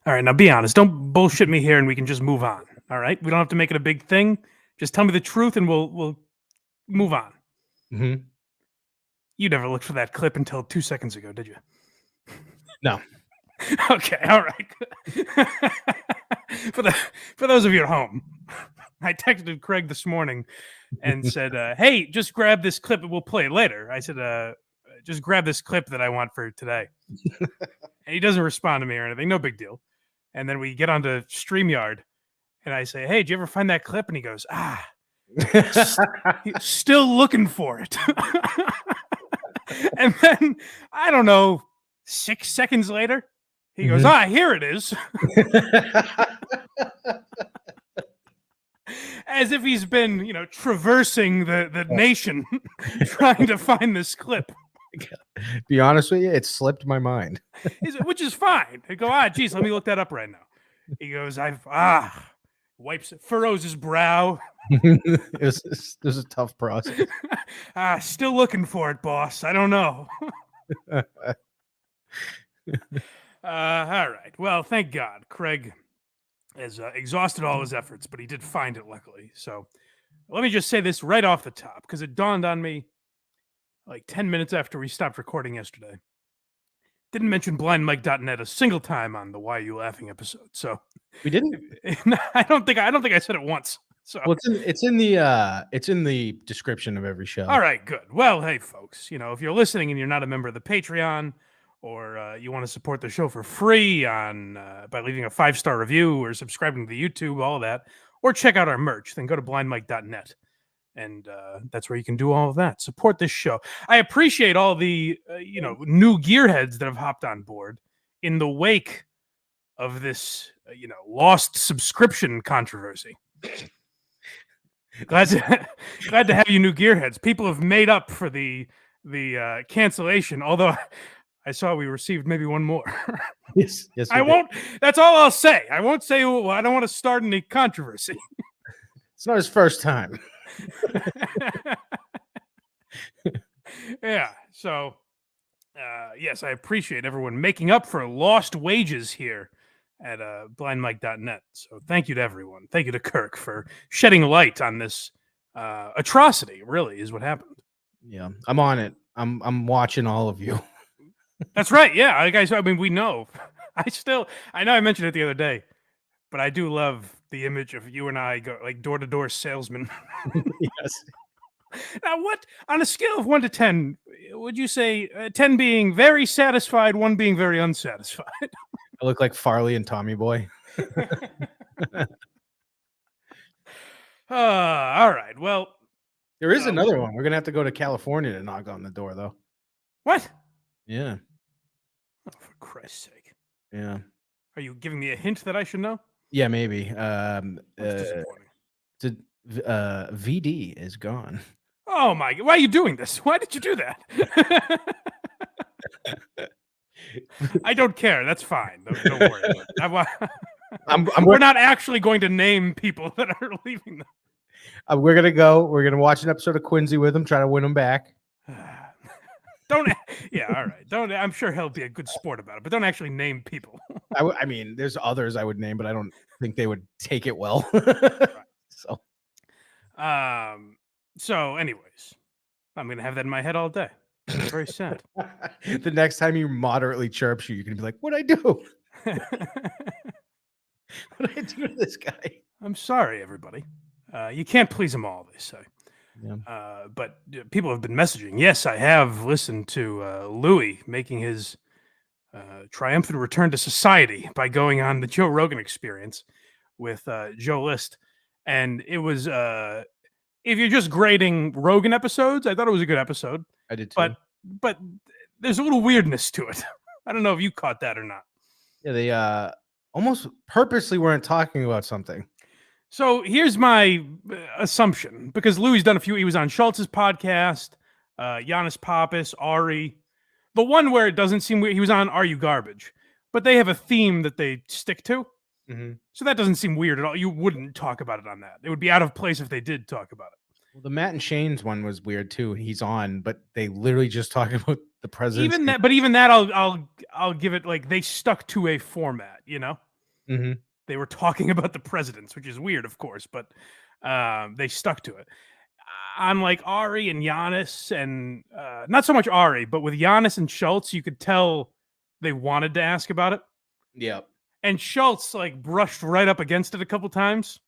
All right, now be honest. Don't bullshit me here, and we can just move on. All right, we don't have to make it a big thing. Just tell me the truth, and we'll move on. Mm-hmm. You never looked for that clip until 2 seconds ago, did you? No. Okay, all right. for the for those of you at home, I texted Craig this morning and said, "Hey, just grab this clip and we'll play it later." I said, "Just grab this clip that I want for today." And he doesn't respond to me or anything. No big deal. And then we get onto StreamYard, and I say, "Hey, did you ever find that clip?" And he goes, still looking for it." And then I don't know, 6 seconds later, he goes, "Here it is." As if he's been, traversing the nation trying to find this clip. Be honest with you, it slipped my mind. Which is fine. I go, geez, let me look that up right now. He goes, wipes it, furrows his brow. It was a tough process. Still looking for it, boss. I don't know. All right. Well, thank God. Craig has exhausted all his efforts, but he did find it, luckily. So let me just say this right off the top, because it dawned on me like 10 minutes after we stopped recording yesterday. Didn't mention blindmike.net a single time on the Why Are You Laughing episode. So we didn't. I don't think I said it once. So it's in the description of every show. All right, good. Well, hey folks, if you're listening and you're not a member of the Patreon, or you want to support the show for free by leaving a 5-star review or subscribing to the YouTube, all of that, or check out our merch, then go to blindmike.net. And that's where you can do all of that. Support this show. I appreciate all the new gearheads that have hopped on board in the wake of this lost subscription controversy. Glad to have you new gearheads. People have made up for the cancellation. Although I saw we received maybe one more. Yes. I won't. That's all I'll say. I won't say. Well, I don't want to start any controversy. It's not his first time. Yeah. So, yes, I appreciate everyone making up for lost wages here at blindmike.net. So thank you to everyone. Thank you to Kirk for shedding light on this atrocity, really, is what happened. Yeah, I'm on it. I'm watching all of you. That's right. Yeah, guys. I mean, we know. I know I mentioned it the other day, but I do love the image of you and I go like door-to-door salesman. Yes. Now, what on a scale of 1 to 10 would you say? 10 being very satisfied, 1 being very unsatisfied. I look like Farley and Tommy Boy. All right. Well, there is another one. We're gonna have to go to California to knock on the door, though. What? Yeah. Oh, for Christ's sake. Yeah. Are you giving me a hint that I should know? Yeah, maybe. VD is gone. Oh my! Why are you doing this? Why did you do that? I don't care. That's fine. Don't worry about it. We're not actually going to name people that are leaving them. We're gonna go. We're gonna watch an episode of Quincy with him, try to win him back. Yeah, all right. Don't. I'm sure he'll be a good sport about it, but don't actually name people. I mean, there's others I would name, but I don't think they would take it well. Right. So, anyways, I'm gonna have that in my head all day. It's very sad. The next time he moderately chirps you, you're gonna be like, "What'd I do? What did I do to this guy?" I'm sorry, everybody. You can't please them all, they say. Yeah. But people have been messaging. Yes, I have listened to Louis making his triumphant return to society by going on the Joe Rogan Experience with Joe List. And it was, if you're just grading Rogan episodes, I thought it was a good episode. I did too. But there's a little weirdness to it. I don't know if you caught that or not. Yeah, they almost purposely weren't talking about something. So here's my assumption, because Louis done a few. He was on Schultz's podcast, Giannis Pappas, Ari. The one where it doesn't seem weird, he was on Are You Garbage? But they have a theme that they stick to. Mm-hmm. So that doesn't seem weird at all. You wouldn't talk about it on that. It would be out of place if they did talk about it. Well, the Matt and Shane's one was weird too. He's on, but they literally just talk about the president. Even that, I'll give it, like, they stuck to a format, you know? Mm-hmm. They were talking about the presidents, which is weird, of course, but they stuck to it. On like Ari and Giannis, and not so much Ari, but with Giannis and Schultz, you could tell they wanted to ask about it. Yep. And Schultz like brushed right up against it a couple times.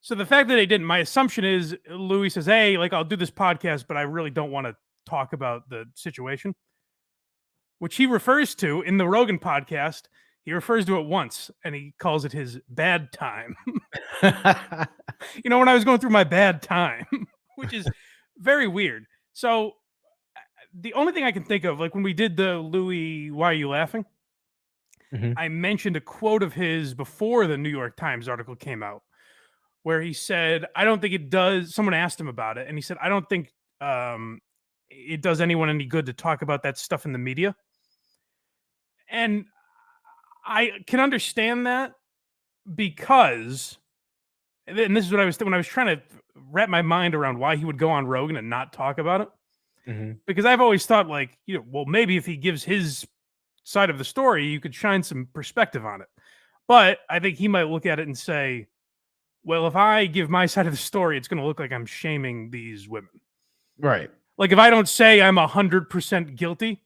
So the fact that they didn't, my assumption is Louis says, "Hey, like I'll do this podcast, but I really don't want to talk about the situation," which he refers to in the Rogan podcast. He refers to it once, and he calls it his bad time. When I was going through my bad time, which is very weird. So the only thing I can think of, like when we did the Louis, why are you laughing? Mhm. I mentioned a quote of his before the New York Times article came out, where he said, I don't think it does. Someone asked him about it, and he said, I don't think it does anyone any good to talk about that stuff in the media. And I can understand that because, and this is what I was when I was trying to wrap my mind around why he would go on Rogan and not talk about it. Mhm. Because I've always thought, like, well, maybe if he gives his side of the story, you could shine some perspective on it. But I think he might look at it and say, well, if I give my side of the story, it's going to look like I'm shaming these women. Right. Like if I don't say I'm 100% guilty,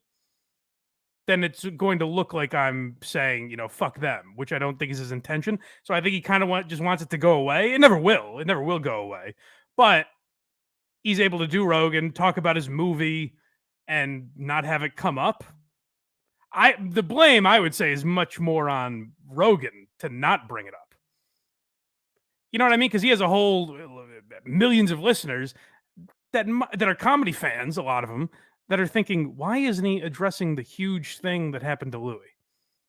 then it's going to look like I'm saying, fuck them, which I don't think is his intention. So I think he kind of just wants it to go away. It never will. It never will go away. But he's able to do Rogan, talk about his movie, and not have it come up. The blame, I would say, is much more on Rogan to not bring it up. You know what I mean? Because he has a whole millions of listeners that are comedy fans, a lot of them, that are thinking, why isn't he addressing the huge thing that happened to Louis?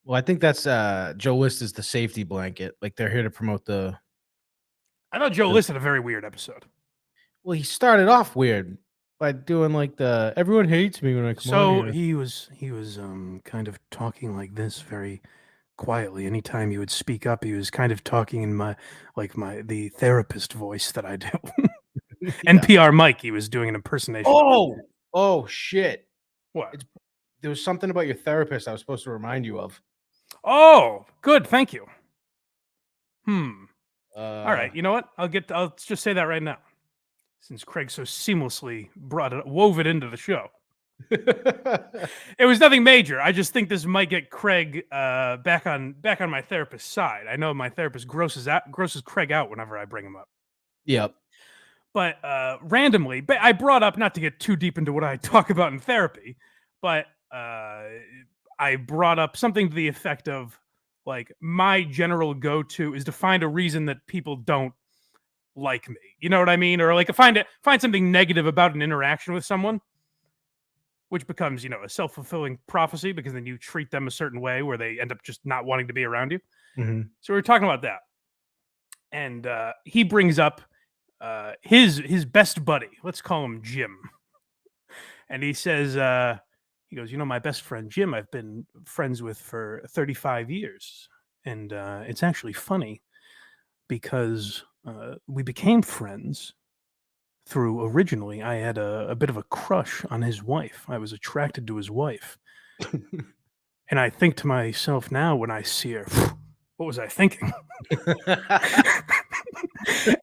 Well, I think that's Joe List is the safety blanket. Like they're here to promote the. I thought Joe List had a very weird episode. Well, he started off weird by doing like the everyone hates me when I come on So here. he was kind of talking like this very quietly. Anytime he would speak up, he was kind of talking in the therapist voice that I do. Yeah. NPR Mike, he was doing an impersonation. Oh shit! What? There was something about your therapist I was supposed to remind you of. Oh, good. Thank you. All All right. You know what? I'll just say that right now, since Craig so seamlessly wove it into the show. It was nothing major. I just think this might get Craig back on my therapist's side. I know my therapist grosses Craig out whenever I bring him up. Yep. But randomly, I brought up, not to get too deep into what I talk about in therapy, but I brought up something to the effect of, like, my general go-to is to find a reason that people don't like me. You know what I mean? Or like find something negative about an interaction with someone, which becomes, a self-fulfilling prophecy, because then you treat them a certain way where they end up just not wanting to be around you. Mm-hmm. So we were talking about that. And he brings up his best buddy. Let's call him Jim. And he says, he goes, my best friend Jim, I've been friends with for 35 years. And it's actually funny because we became friends through, originally, I had a bit of a crush on his wife. I was attracted to his wife. And I think to myself now when I see her, what was I thinking?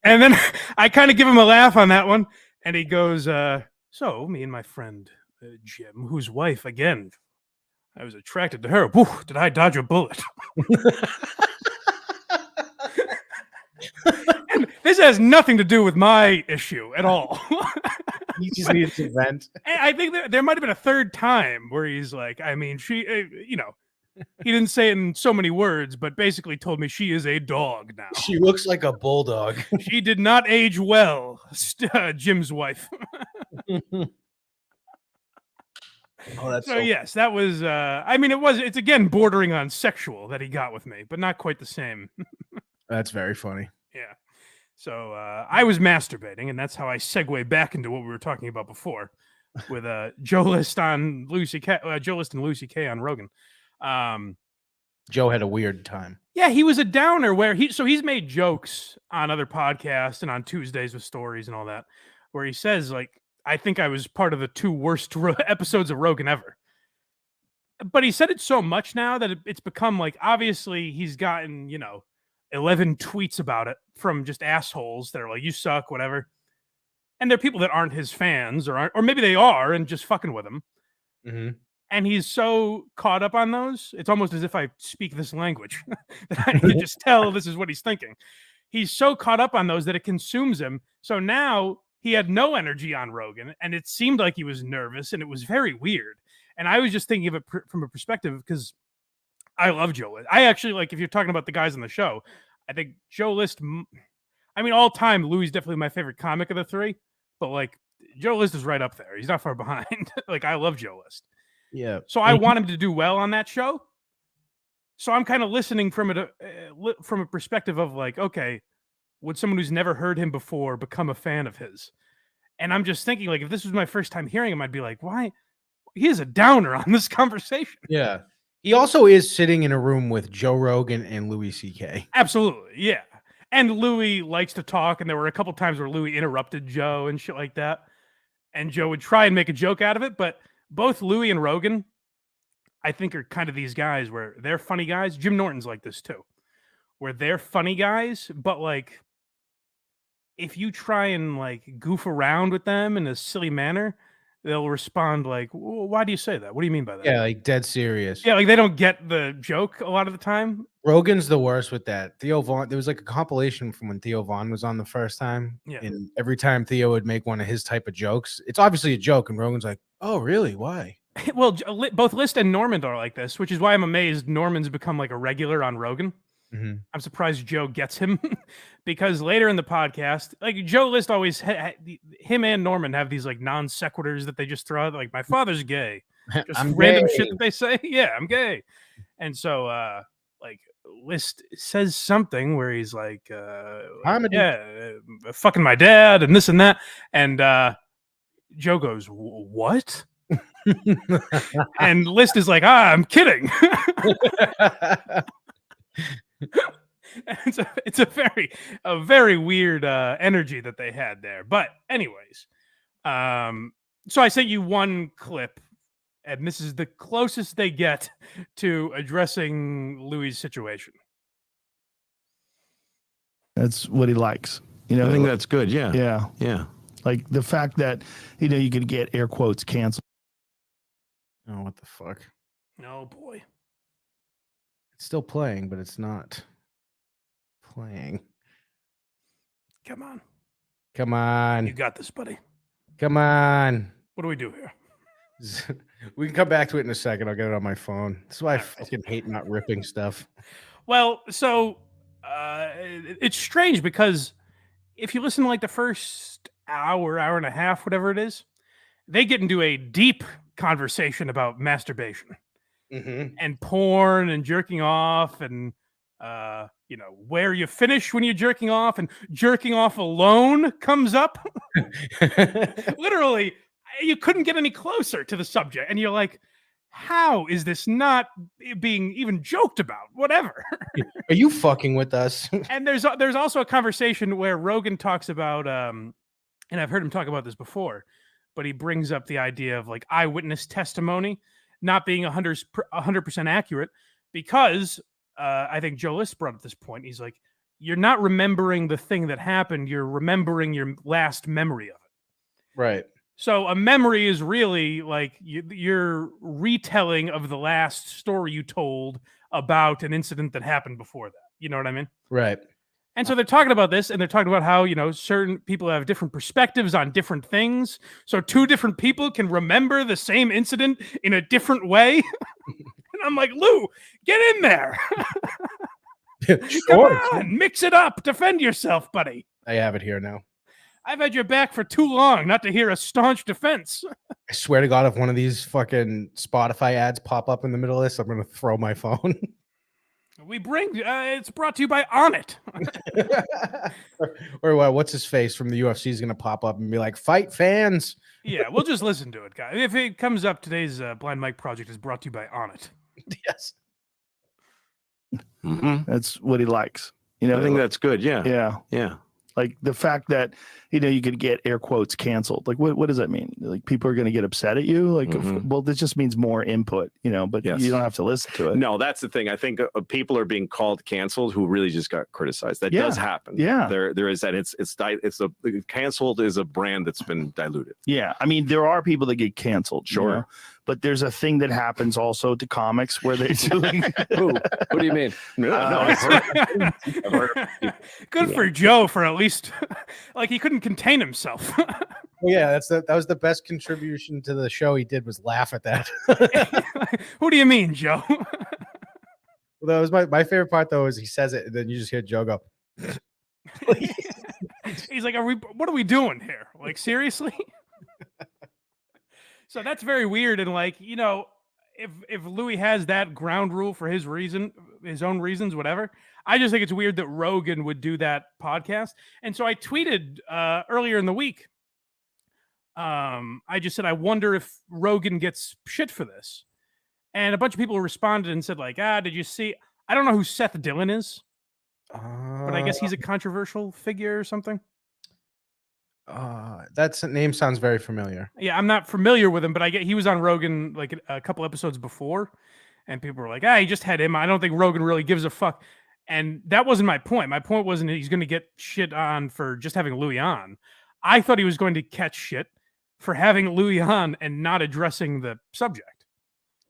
And then I kind of give him a laugh on that one. And he goes, so me and my friend Jim, whose wife, again, I was attracted to her. Whew, did I dodge a bullet? And this has nothing to do with my issue at all. He just needed to vent. I think there might have been a third time where he's like, I mean, she, he didn't say it in so many words, but basically told me she is a dog now. She looks like a bulldog. She did not age well, Jim's wife. Oh, that's so yes, that was. I mean, it's again bordering on sexual that he got with me, but not quite the same. That's very funny. Yeah. So I was masturbating, and that's how I segue back into what we were talking about before, with Joe List on Lucy K. Joe List and Lucy K on Rogan. Joe had a weird time. Yeah, he was a downer where he's made jokes on other podcasts and on Tuesdays with Stories and all that, where he says, like, I think I was part of the 2 worst episodes of Rogan ever. but he said it so much now that it's become like, obviously he's gotten, 11 tweets about it from just assholes that are like, you suck, whatever. And they're people that aren't his fans or maybe they are and just fucking with him. Mm-hmm. And he's so caught up on those. It's almost as if I speak this language that I can just tell this is what he's thinking. He's so caught up on those that it consumes him. So now he had no energy on Rogan, and it seemed like he was nervous, and it was very weird. And I was just thinking of it from a perspective because I love Joe List. I actually like, if you're talking about the guys on the show, I think Joe List. I mean, all time, Louis is definitely my favorite comic of the three, but like Joe List is right up there. He's not far behind. Like, I love Joe List. Yeah. So I want him to do well on that show. So I'm kind of listening from it from a perspective of like, okay, would someone who's never heard him before become a fan of his? And I'm just thinking, like, if this was my first time hearing him, I'd be like, why? He is a downer on this conversation. Yeah. He also is sitting in a room with Joe Rogan and Louis C.K. Absolutely. Yeah. And Louis likes to talk. And there were a couple times where Louis interrupted Joe and shit like that. And Joe would try and make a joke out of it. But both Louis and Rogan, I think, are kind of these guys where they're funny guys. Jim Norton's like this too, where they're funny guys, but like, if you try and like goof around with them in a silly manner, they'll respond like, why do you say that? What do you mean by that? Yeah, like dead serious. Yeah, like they don't get the joke a lot of the time. Rogan's the worst with that. Theo Vaughn, there was like a compilation from when Theo Vaughn was on the first time. Yeah. And every time Theo would make one of his type of jokes, it's obviously a joke. And Rogan's like, oh, really? Why? Well, both List and Norman are like this, which is why I'm amazed Norman's become like a regular on Rogan. Mm-hmm. I'm surprised Joe gets him because later in the podcast, like Joe List always, him and Norman have these like non sequiturs that they just throw out. Like, my father's gay. Just I'm random gay. shit that they say. Yeah, I'm gay. And so, like, List says something where he's like, fucking my dad and this and that. And Joe goes, what? And List is like, I'm kidding. It's a very weird energy that they had there. But anyways, so I sent you one clip, and this is the closest they get to addressing Louis' situation. That's what he likes. I think that's good. Yeah. Yeah. Yeah. Like the fact that, you could get air quotes canceled. Oh, what the fuck? Oh, boy. It's still playing, but it's not playing. Come on. Come on. You got this, buddy. Come on. What do we do here? We can come back to it in a second. I'll get it on my phone. That's why I fucking hate not ripping stuff. Well, so it's strange because if you listen to like the first hour and a half, whatever it is, they get into a deep conversation about masturbation and porn and jerking off and where you finish when you're jerking off, and jerking off alone comes up. Literally, you couldn't get any closer to the subject, and you're like, how is this not being even joked about? Whatever. Are you fucking with us? And there's also a conversation where Rogan talks about, and I've heard him talk about this before, but he brings up the idea of like eyewitness testimony not being 100% accurate because I think Joe List brought up this point. He's like, you're not remembering the thing that happened. You're remembering your last memory of it. Right. So a memory is really like your retelling of the last story you told about an incident that happened before that. You know what I mean? Right. And so they're talking about this, and they're talking about how, certain people have different perspectives on different things. So two different people can remember the same incident in a different way. And I'm like, Lou, get in there. Sure. Come on, mix it up. Defend yourself, buddy. I have it here now. I've had your back for too long not to hear a staunch defense. I swear to God, if one of these fucking Spotify ads pop up in the middle of this, I'm going to throw my phone. It's brought to you by Onnit. or what's his face from the UFC is going to pop up and be like, fight fans. Yeah, we'll just listen to it, guys. If it comes up, today's Blind Mike project is brought to you by Onnit. Yes. That's what he likes. I think that's good. Yeah. Yeah. Yeah. Like the fact that, you could get air quotes canceled. Like what does that mean? Like people are going to get upset at you? Like, well, this just means more input, but you don't have to listen to it. No, that's the thing. I think people are being called canceled who really just got criticized. That does happen. Yeah. There is that. Canceled is a brand that's been diluted. Yeah. I mean, there are people that get canceled. Sure. But there's a thing that happens also to comics where they do. Who do you mean? No, I've heard Good for Joe for at least like he couldn't contain himself. Well, yeah, that was the best contribution to the show he did was laugh at that. Who do you mean, Joe? Well, that was my favorite part though is he says it and then you just hear Joe go. He's like, what are we doing here? Like, seriously? So that's very weird. And like, if Louis has that ground rule for his own reasons, whatever, I just think it's weird that Rogan would do that podcast. And so I tweeted earlier in the week. I just said, I wonder if Rogan gets shit for this. And a bunch of people responded and said like, did you see? I don't know who Seth Dillon is, but I guess he's a controversial figure or something. That name sounds very familiar. Yeah, I'm not familiar with him, but he was on Rogan like a couple episodes before, and people were like, he just had him. I don't think Rogan really gives a fuck. And that wasn't my point. My point wasn't he's going to get shit on for just having Louis on. I thought he was going to catch shit for having Louis on and not addressing the subject.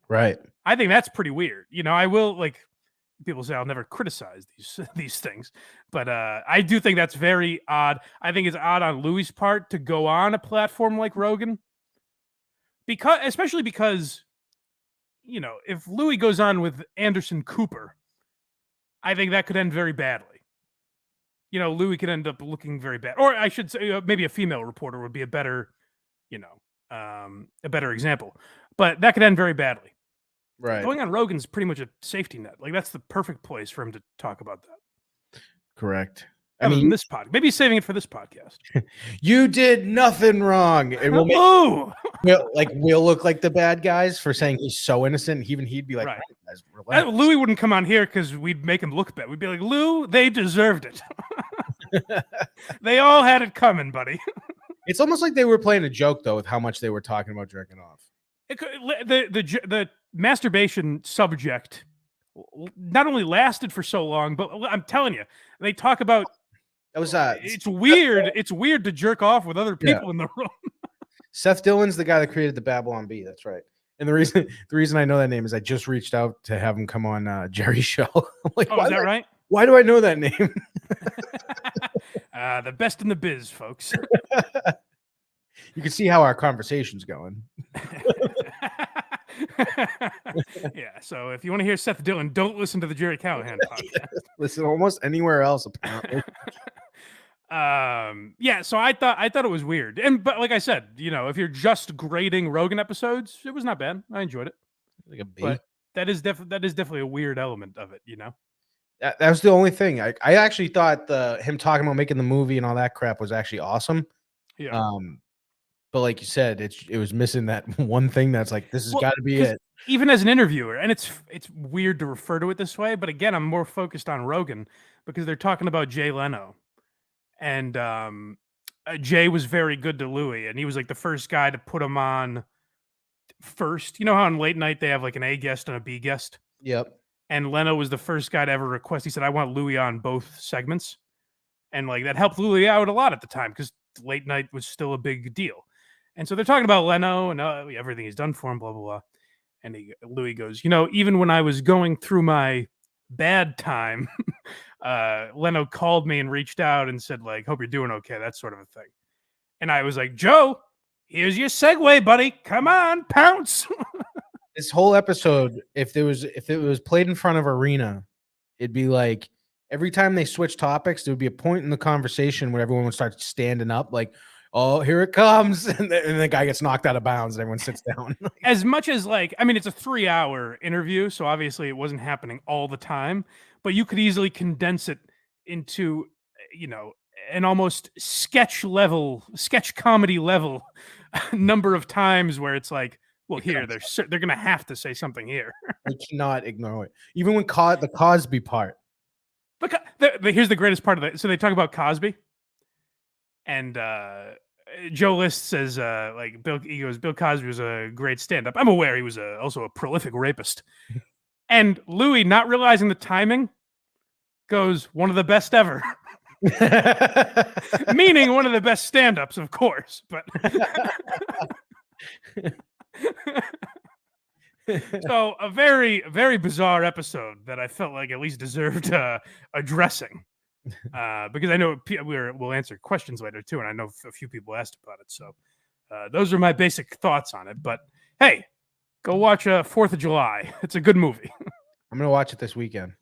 Right. I think that's pretty weird. I will like people say I'll never criticize these things, but I do think that's very odd. I think it's odd on Louis' part to go on a platform like Rogan, especially because if Louis goes on with Anderson Cooper, I think that could end very badly. Louis could end up looking very bad, or I should say maybe a female reporter would be a better, a better example, but that could end very badly. Right. Going on Rogan's pretty much a safety net. Like that's the perfect place for him to talk about that. Correct. I mean, this podcast. Maybe he's saving it for this podcast. You did nothing wrong. It will we'll look like the bad guys for saying he's so innocent. Even he'd be like, right. Guys, relax. Louis wouldn't come on here because we'd make him look bad. We'd be like, Lou, they deserved it. They all had it coming, buddy. It's almost like they were playing a joke though with how much they were talking about jerking off. The masturbation subject not only lasted for so long, but I'm telling you, they talk about that was it's weird. It's weird to jerk off with other people in the room. Seth Dillon's the guy that created the Babylon Bee. That's right. And the reason I know that name is I just reached out to have him come on Jerry's show. I'm like, is that right? Why do I know that name? The best in the biz, folks. You can see how our conversation's going. Yeah, so if you want to hear Seth Dillon, don't listen to the Jerry Callahan podcast. Listen almost anywhere else, apparently. Yeah, so I thought it was weird. But like I said, if you're just grading Rogan episodes, it was not bad. I enjoyed it. Like a B. But that is definitely a weird element of it, That was the only thing. I actually thought him talking about making the movie and all that crap was actually awesome. Yeah. But like you said, it was missing that one thing that's like, this has got to be it. Even as an interviewer, and it's weird to refer to it this way, but again, I'm more focused on Rogan because they're talking about Jay Leno. And Jay was very good to Louis, and he was like the first guy to put him on first. You know how on late night they have like an A guest and a B guest? Yep. And Leno was the first guy to ever request. He said, I want Louis on both segments. And like that helped Louis out a lot at the time because late night was still a big deal. And so they're talking about Leno and everything he's done for him, blah, blah, blah. And Louis goes, even when I was going through my bad time, Leno called me and reached out and said, like, hope you're doing okay, that sort of a thing. And I was like, Joe, here's your segue, buddy. Come on, pounce. This whole episode, if it was played in front of Arena, it'd be like every time they switch topics, there would be a point in the conversation where everyone would start standing up, like, oh, here it comes. And the guy gets knocked out of bounds and everyone sits down. As much as it's a 3-hour interview. So obviously it wasn't happening all the time, but you could easily condense it into, an almost sketch comedy level number of times where it's like, well, here, they're going to have to say something here. They cannot ignore it. Even when the Cosby part. But here's the greatest part of it. So they talk about Cosby. And Joe List says, Bill Cosby was a great stand-up. I'm aware he was also a prolific rapist. And Louis, not realizing the timing, goes, one of the best ever. Meaning one of the best stand-ups, of course. But so a very, very bizarre episode that I felt like at least deserved addressing. Because I know we'll answer questions later too, and I know a few people asked about it. So those are my basic thoughts on it. But hey, go watch 4th of July. It's a good movie. I'm gonna watch it this weekend.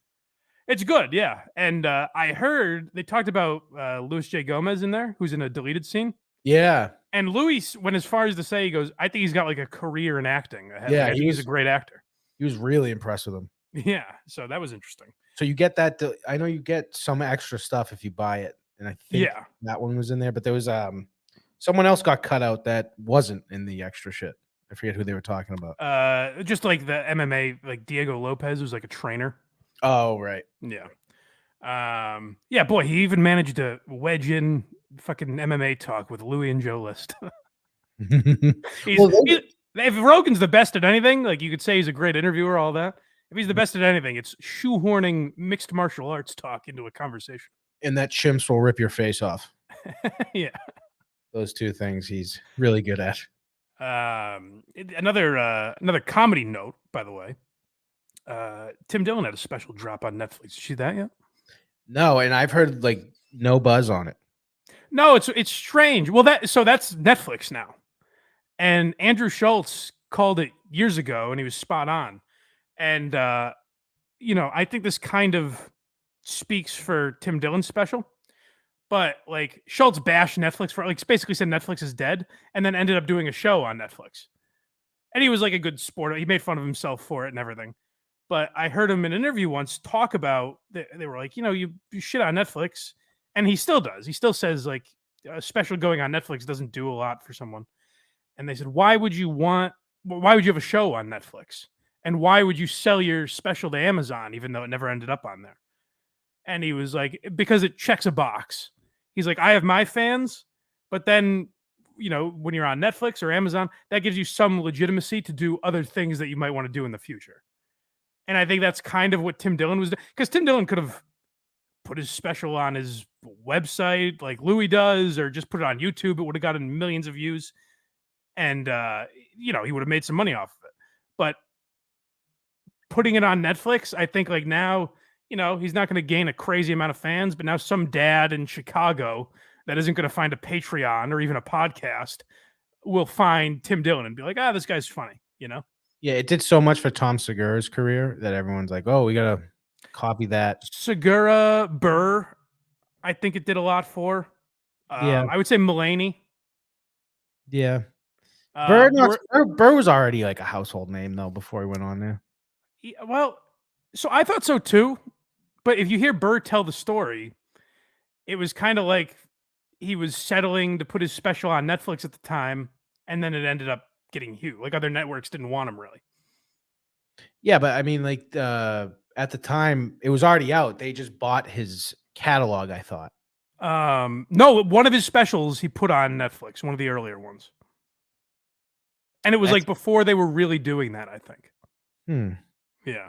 It's good, yeah. And I heard they talked about Louis J. Gomez in there, who's in a deleted scene. Yeah. And Louis went as far as to say, he goes, I think he's got like a career in acting ahead. Yeah, like, I think he's a great actor. He was really impressed with him. Yeah, so that was interesting. So you get that. I know you get some extra stuff if you buy it, and I think that one was in there. But there was someone else got cut out that wasn't in the extra shit. I forget who they were talking about. Just like the MMA, like Diego Lopez was like a trainer. Oh right, yeah. Yeah, boy, he even managed to wedge in fucking MMA talk with Louis and Joe List. If Rogan's the best at anything, like you could say he's a great interviewer, all that. If he's the best at anything, it's shoehorning mixed martial arts talk into a conversation. And that chimps will rip your face off. Yeah. Those two things he's really good at. Another comedy note, by the way. Tim Dillon had a special drop on Netflix. Did you see that yet? No, and I've heard like no buzz on it. No, it's strange. Well, that's Netflix now. And Andrew Schultz called it years ago, and he was spot on. And I think this kind of speaks for Tim Dillon's special. But like Schultz bashed Netflix for basically said Netflix is dead, and then ended up doing a show on Netflix. And he was like a good sport. He made fun of himself for it and everything. But I heard him in an interview once talk about they were like, you shit on Netflix, and he still does. He still says like a special going on Netflix doesn't do a lot for someone. And they said, why would you have a show on Netflix? And why would you sell your special to Amazon, even though it never ended up on there? And he was like, because it checks a box. He's like, I have my fans, but then, when you're on Netflix or Amazon, that gives you some legitimacy to do other things that you might want to do in the future. And I think that's kind of what Tim Dillon was doing. Because Tim Dillon could have put his special on his website like Louis does, or just put it on YouTube. It would have gotten millions of views. And, he would have made some money off of it. But putting it on Netflix, I think like now, he's not going to gain a crazy amount of fans, but now some dad in Chicago that isn't going to find a Patreon or even a podcast will find Tim Dillon and be like, this guy's funny, Yeah, it did so much for Tom Segura's career that everyone's like, oh, we got to copy that. Segura, Burr, I think it did a lot for. I would say Mulaney. Yeah. Burr was already like a household name, though, before he went on there. Yeah, well, so I thought so, too. But if you hear Burr tell the story, it was kind of like he was settling to put his special on Netflix at the time, and then it ended up getting huge. Like other networks didn't want him really. Yeah, but I mean, like at the time, it was already out. They just bought his catalog, I thought. No, one of his specials he put on Netflix, one of the earlier ones. And it was like before they were really doing that, I think. Yeah.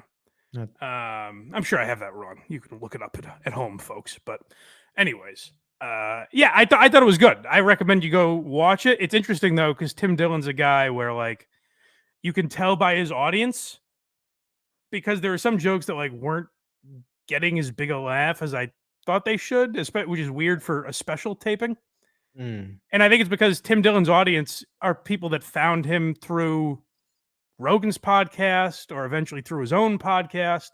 I'm sure I have that wrong. You can look it up at home, folks. But anyways, I thought it was good. I recommend you go watch it. It's interesting though, because Tim Dillon's a guy where like you can tell by his audience, because there are some jokes that like weren't getting as big a laugh as I thought they should, which is weird for a special taping. And I think it's because Tim Dillon's audience are people that found him through Rogan's podcast or eventually through his own podcast.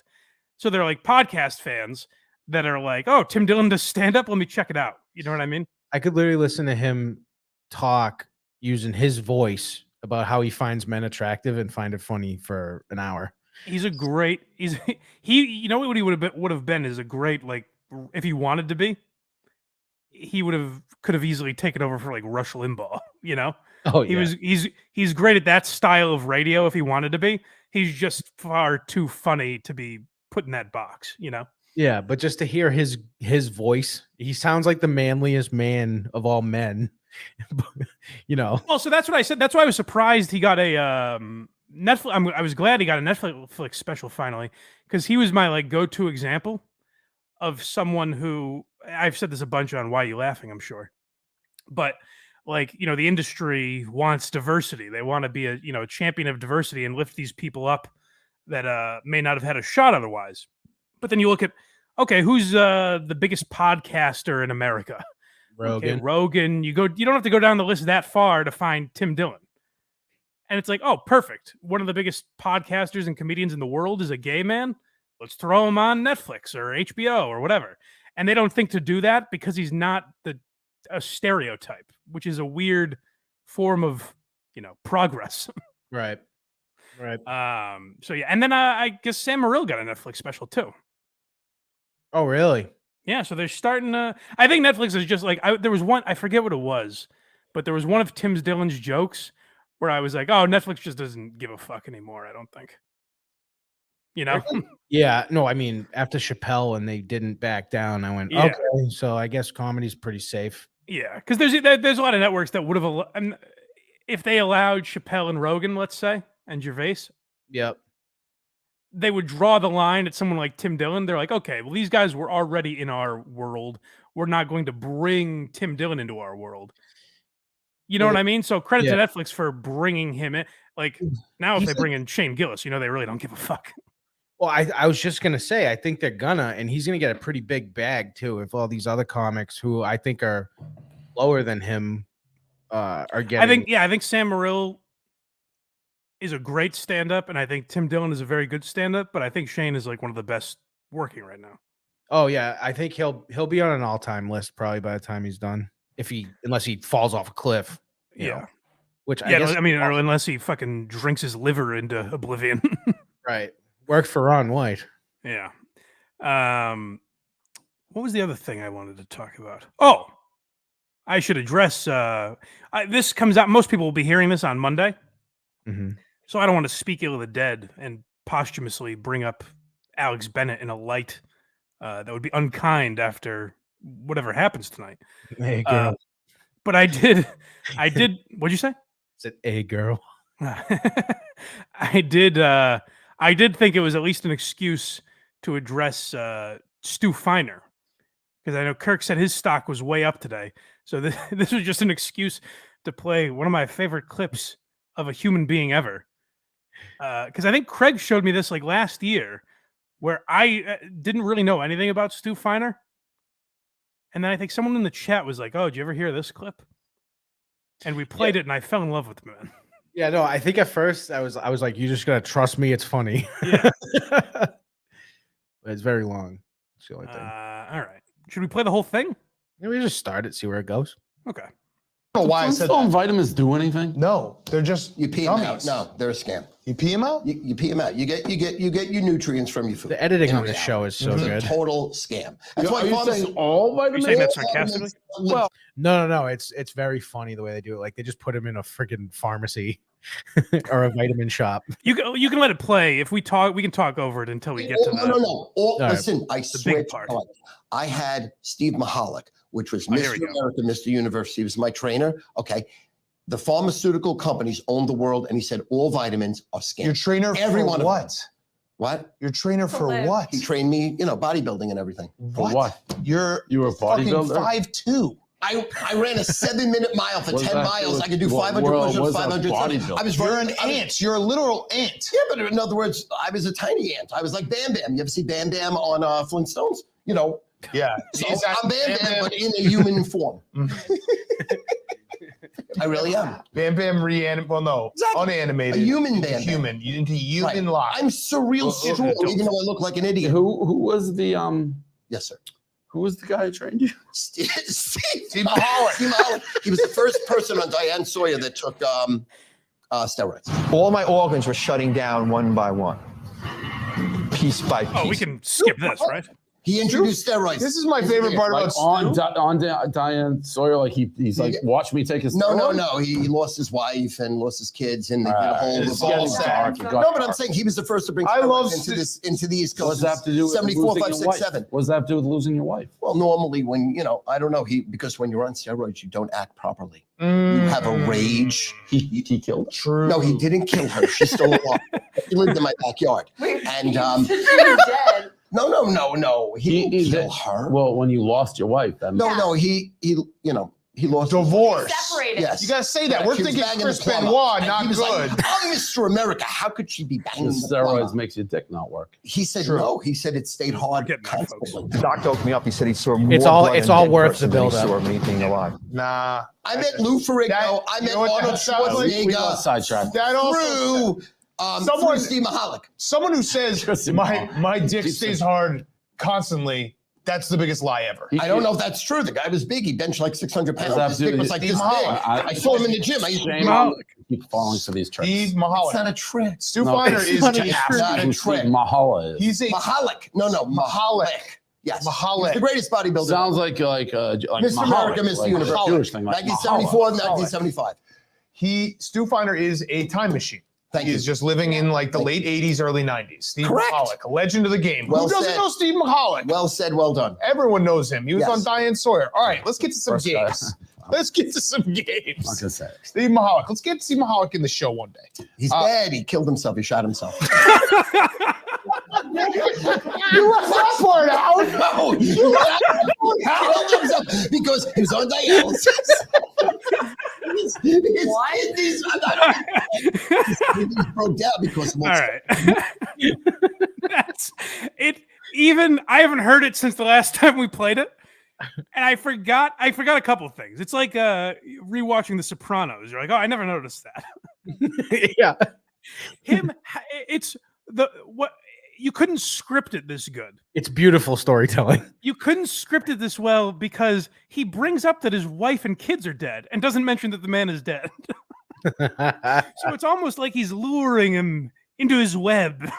So they're like podcast fans that are like, oh, Tim Dillon does stand up. Let me check it out. You know what I mean? I could literally listen to him talk using his voice about how he finds men attractive and find it funny for an hour. He's a great, what he would have been is a great, like, if he wanted to be, he could have easily taken over for like Rush Limbaugh, Oh, yeah. He's great at that style of radio if he wanted to be. He's just far too funny to be put in that box, you know? Yeah, but just to hear his voice, he sounds like the manliest man of all men. You know. Well, so that's what I said. That's why I was surprised he got a Netflix. I was glad he got a Netflix special finally, because he was my like go-to example of someone who, I've said this a bunch on Why You Laughing, I'm sure, but like, you know, the industry wants diversity. They want to be a, you know, a champion of diversity and lift these people up that may not have had a shot otherwise. But then you look at, okay, who's the biggest podcaster in America? Rogan. Okay, Rogan. You don't have to go down the list that far to find Tim Dillon. And it's like, oh, perfect. One of the biggest podcasters and comedians in the world is a gay man. Let's throw him on Netflix or HBO or whatever. And they don't think to do that because he's not a stereotype, which is a weird form of, you know, progress. Right. So yeah, and then I guess Sam Morril got a Netflix special too. Oh, really? Yeah, so they're starting to. I think Netflix is just like, there was one, I forget what it was, but there was one of Tim Dillon's jokes where I was like, oh, Netflix just doesn't give a fuck anymore, I don't think. You know? Yeah, no, I mean, after Chappelle and they didn't back down, I went, Yeah. okay, so I guess comedy's pretty safe. Yeah, because there's a lot of networks that would have, if they allowed Chappelle and Rogan, let's say, and Gervais, Yep. they would draw the line at someone like Tim Dillon. They're like, okay, well, these guys were already in our world. We're not going to bring Tim Dillon into our world. You know what I mean? So credit to Netflix for bringing him in. Like, now if they bring in Shane Gillis, you know, they really don't give a fuck. Well, I was just going to say, I think they're gonna, and he's going to get a pretty big bag too, if all these other comics who I think are lower than him are getting. I think Sam Morril is a great stand-up, and I think Tim Dillon is a very good stand-up, but I think Shane is like one of the best working right now. Oh yeah, I think he'll be on an all-time list probably by the time he's done, unless he falls off a cliff. You know, which I guess, or unless he fucking drinks his liver into oblivion. Right. Worked for Ron White. Yeah. What was the other thing I wanted to talk about? Oh, I should address. This comes out. Most people will be hearing this on Monday, so I don't want to speak ill of the dead and posthumously bring up Alex Bennett in a light that would be unkind after whatever happens tonight. Hey, girl. But I did. What'd you say? Is it a girl? I did think it was at least an excuse to address Stu Feiner, because I know Kirk said his stock was way up today. So this was just an excuse to play one of my favorite clips of a human being ever. Because I think Craig showed me this like last year, where I didn't really know anything about Stu Feiner. And then I think someone in the chat was like, oh, did you ever hear this clip? And we played it, and I fell in love with the man. Yeah, no, I think at first I was like, you just gotta trust me, it's funny. Yeah. But it's very long. It's the only thing. All right. Should we play the whole thing? Yeah, we just start it, see where it goes. Okay. I don't know why I said that. Vitamins do anything? No, they're just You pee them gummies. out. No, they're a scam. You pee them out? You pee them out. You get your nutrients from your food. The editing In on this reality. show is so It's good. a total scam. That's Are why you pharmacists- saying all Are you vitamins? saying that sarcastically? Well, No. It's very funny the way they do it. Like they just put him in a freaking pharmacy or a vitamin shop. You can let it play. If we talk, we can talk over it until we get to that. No. right. Listen, I big swear to part. God, I had Steve Mahalik, which was Oh, here Mr. we go. America, Mr. University. He was my trainer. Okay. The pharmaceutical companies own the world, and he said all vitamins are scams. Your trainer Every for one of them. what? What? Your trainer for live. what? He trained me, bodybuilding and everything. what? You were a fucking bodybuilder? 5'2". I ran a 7-minute mile for What 10 that- miles. I could do what 500 world push-ups, was a 500 bodybuilder? I was You're an I was- ant. You're a literal ant. Yeah, but in other words, I was a tiny ant. I was like Bam Bam. You ever see Bam Bam on Flintstones? You know, Yeah. so Is that I'm Bam Bam, but in a human form. I really am. Bam Bam Exactly. unanimated. A human Bam Bam. Human. You into human Right. life. I'm surreal strong, even though I look like an idiot. Who was the Yes, sir. who was the guy who trained you? Steve Steve Mahalik. Steve Mahalik. He was the first person on Diane Sawyer that took steroids. All my organs were shutting down one by one, piece by piece. Oh, we can skip this, right? He introduced steroids. This is my favorite part Like about on Diane Sawyer, like he's like, watch me take his. No. He lost his wife and lost his kids, and they did a whole. It's getting sad. No, but I'm saying he was the first to bring I love steroids into the East What's Coast. that have to do with 74, losing 5, your 6, wife? 7. What does that have to do with losing your wife? Well, normally when I don't know, because when you're on steroids, you don't act properly. You have a rage. He killed her. True. No, he didn't kill her. She's still alive. He lived in my backyard. Wait, And she was dead. No. He didn't kill her. Well, when you lost your wife, that No. He lost Divorce. Separated. Yes. You gotta say that. Yeah, We're she was thinking banging Chris the plumber. Benoit, And not he was good. like, I'm Mr. America. How could she be the banging the steroids plumber? makes your dick not work. He said True. no. He said it stayed hard Getting that, folks. constantly. Doctor hooked me up. He said he saw more It's all- blood it's in all dead worth person the than he build-up. saw me being alive. Nah. I met Lou Ferrigno. That- I you met know what Arnold that sounds like? We got Schwarzenegger sidetracked. That also through Someone- Steve Mahalik. someone who says Kristen my Bell. dick stays hard constantly. That's the biggest lie ever. I don't know if that's true. The guy was big. He benched like 600 pounds. that His dick dude- was like Steve this big. Mahalik. I saw him in the gym. I used to Shame on keep falling for these tricks. Steve It's Mahalik. not a trick. Stu No, Feiner it's is not an a trick. absolute Not a Who Steve trick. Mahala is. He's a Mahalik. No, Mahalik. Yes. Mahalik. He's the greatest bodybuilder. Sounds like Mr. Mahalik, America, Mr. like a Universe. Jewish thing, like 1974, Mahalik. 1975. Stu Feiner is a time machine. Thank He's you. just living in like the late 80s, early 90s. Steve Correct. Mahalik, a legend of the game. Well Who doesn't said. know Steve Mahalik? Well said, well done. Everyone knows him. He was Yes. on Diane Sawyer. All right, let's get to some First guy. games. Let's get to some I'm not games. gonna say it. Steve Mahalik. Let's get Steve Mahalik in the show one day. He's bad. He killed himself. He shot himself. You left that part out. No, he killed himself because he was on dialysis. What? His broke down because of All right. That's it. Even I haven't heard it since the last time we played it, and I forgot a couple of things. It's like rewatching The Sopranos. You're like, oh, I never noticed that. Yeah. It's what you couldn't script it this good. It's beautiful storytelling. You couldn't script it this well because he brings up that his wife and kids are dead and doesn't mention that the man is dead. So it's almost like he's luring him into his web.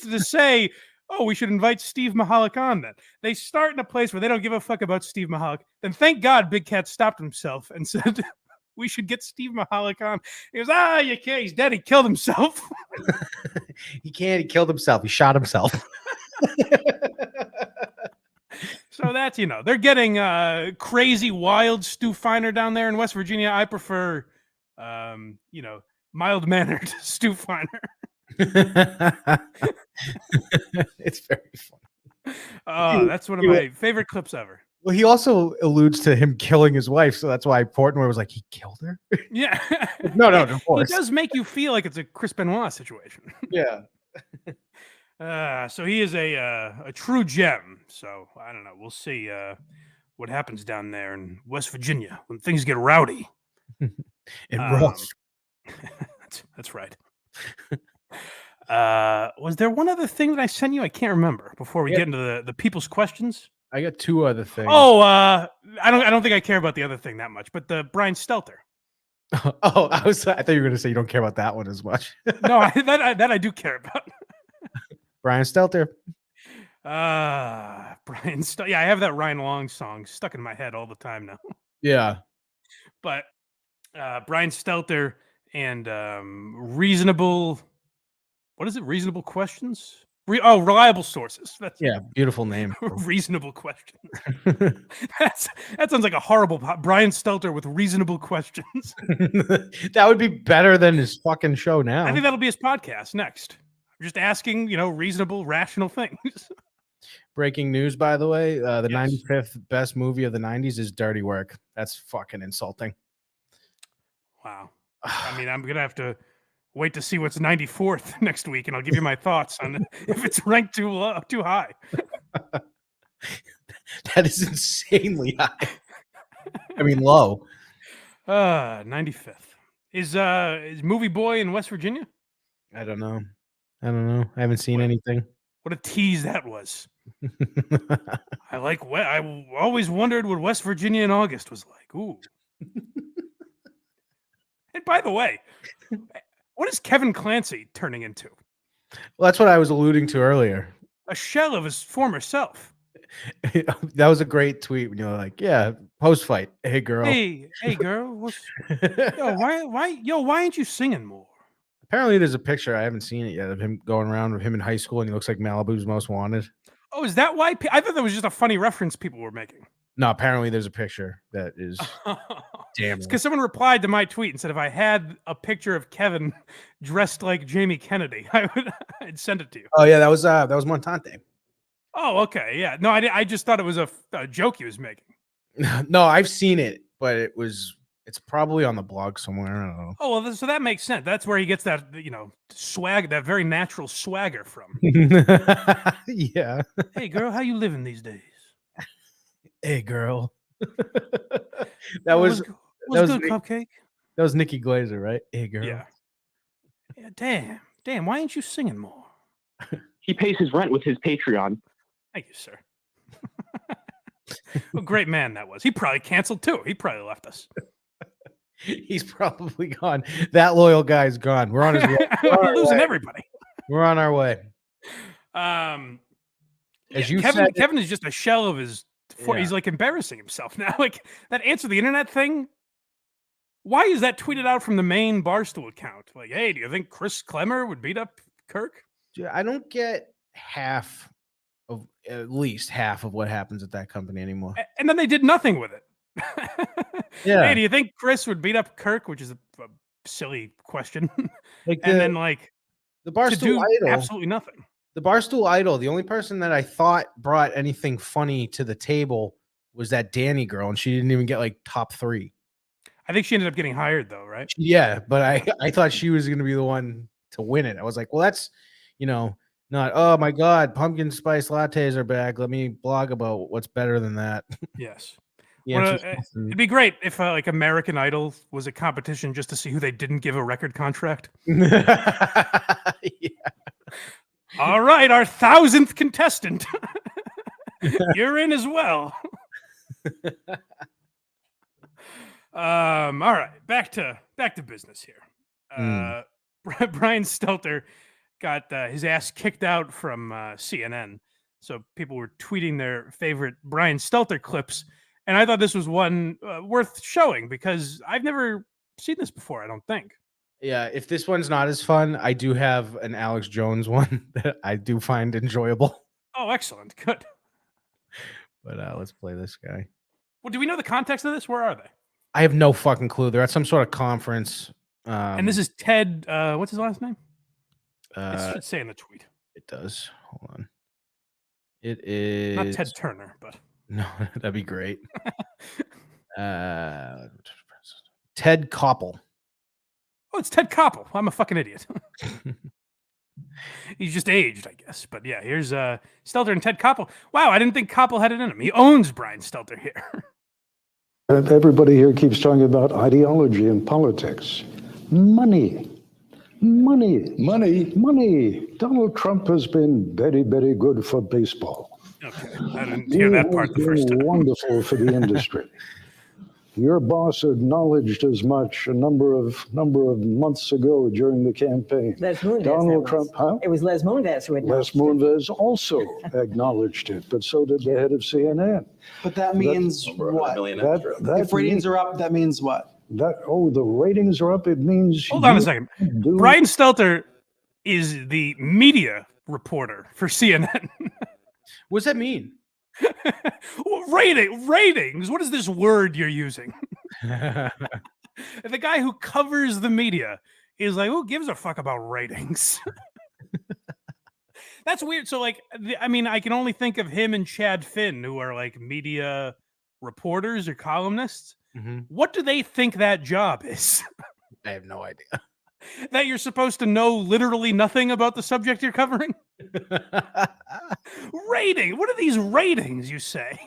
To say, oh, we should invite Steve Mahalik on then. They start in a place where they don't give a fuck about Steve Mahalik. Then thank God Big Cat stopped himself and said, we should get Steve Mahalik on. He goes, you can't. He's dead. He killed himself. He can't. He killed himself. He shot himself. So that's, they're getting crazy, wild Stu Feiner down there in West Virginia. I prefer, mild-mannered Stu Feiner. It's very funny. Oh, that's one of my favorite clips ever. Well, he also alludes to him killing his wife, so that's why Portnoy was like, he killed her? Yeah. No, of course. It does make you feel like it's a Chris Benoit situation. Yeah. So he is a true gem. So I don't know. We'll see what happens down there in West Virginia when things get rowdy. And rough. That's right. Was there one other thing that I sent you? I can't remember before we get into the people's questions. I got two other things. Oh, I don't think I care about the other thing that much, but the Brian Stelter. Oh, I thought you were going to say you don't care about that one as much. No, that I do care about. Brian Stelter. Brian Stelter. Yeah, I have that Ryan Long song stuck in my head all the time now. Yeah. But Brian Stelter and reasonable. What is it? Reasonable questions. Reliable sources. That's Beautiful name. reasonable questions. That sounds like a horrible Brian Stelter with reasonable questions. That would be better than his fucking show now. I think that'll be his podcast next. I'm just asking, reasonable, rational things. Breaking news, by the way, the Yes. 95th best movie of the 90s is Dirty Work. That's fucking insulting. Wow. I mean, I'm gonna have to wait to see what's 94th next week, and I'll give you my thoughts on if it's ranked too low, too high. That is insanely high. I mean, low. 95th is Movie Boy in West Virginia. I don't know. I haven't seen anything. What a tease that was. I always wondered what West Virginia in August was like. Ooh. And by the way, what is Kevin Clancy turning into? Well, that's what I was alluding to earlier. a shell of his former self. That was a great tweet when you're like, yeah, post fight. Hey girl. Hey girl, why ain't you singing more? Apparently there's a picture, I haven't seen it yet, of him going around with him in high school and he looks like Malibu's Most Wanted. Oh, is that why? I thought that was just a funny reference people were making. No, apparently there's a picture that is damn. Because someone replied to my tweet and said if I had a picture of Kevin dressed like Jamie Kennedy, I'd send it to you. Oh yeah, that was Montante. Oh, okay, yeah. No, I just thought it was a joke he was making. No, I've seen it, but it's probably on the blog somewhere. I don't know. Oh well, so that makes sense. That's where he gets that swag, that very natural swagger from. Yeah. Hey girl, how you living these days? Hey girl. that Oh, was good, Cupcake. That was Nikki Glazer, right? Hey girl. Yeah. Damn. Why ain't you singing more? He pays his rent with his Patreon. Thank you, sir. A great man that was. He probably canceled too. He probably left us. He's probably gone. That loyal guy's gone. We're on his way. We're losing everybody. We're on our way. As you said, Kevin is just a shell of his. He's like embarrassing himself now. Like that answer the internet thing. Why is that tweeted out from the main Barstool account? Like, hey, do you think Chris Klemmer would beat up Kirk? I don't get at least half of what happens at that company anymore. And then they did nothing with it. Yeah. Hey, do you think Chris would beat up Kirk? Which is a silly question. Like and then like the Barstool Idol, absolutely nothing. The Barstool Idol, the only person that I thought brought anything funny to the table was that Danny girl, and she didn't even get like top 3. I think she ended up getting hired though, right? Yeah, but I thought she was going to be the one to win it. I was like, well, that's, not, oh my God, pumpkin spice lattes are back. Let me blog about what's better than that. Yes. Yeah, it'd be great if like American Idol was a competition just to see who they didn't give a record contract. Yeah. All right, our 1,000th contestant. You're in as well. All right, back to business here. Brian Stelter got his ass kicked out from CNN. So people were tweeting their favorite Brian Stelter clips. And I thought this was one worth showing because I've never seen this before, I don't think. Yeah, if this one's not as fun, I do have an Alex Jones one that I do find enjoyable. Oh, excellent. Good. But let's play this guy. Well, do we know the context of this? Where are they? I have no fucking clue. They're at some sort of conference. And this is Ted, what's his last name? It should say in the tweet. It does. Hold on. It is not Ted Turner, but no, that'd be great. Ted Koppel. Oh, it's Ted Koppel. I'm a fucking idiot. He's just aged, I guess. But yeah, here's Stelter and Ted Koppel. Wow, I didn't think Koppel had it in him. He owns Brian Stelter here. Everybody here keeps talking about ideology and politics. Money. Donald Trump has been very, very good for baseball. Okay, I didn't hear that part the first time. Wonderful for the industry. Your boss acknowledged as much a number of months ago during the campaign. Les Moonves. Donald Trump, huh? It was Les Moonves who acknowledged Les Moonves also acknowledged it, but so did the head of CNN. But that means what? If ratings are up, that means what? The ratings are up. It means. Hold on a second. Brian Stelter is the media reporter for CNN. What does that mean? Ratings. What is this word you're using? The guy who covers the media is like, who gives a fuck about ratings? That's weird. So, like, I can only think of him and Chad Finn, who are like media reporters or columnists. Mm-hmm. What do they think that job is? I have no idea. That you're supposed to know literally nothing about the subject you're covering? Rating. What are these ratings you say?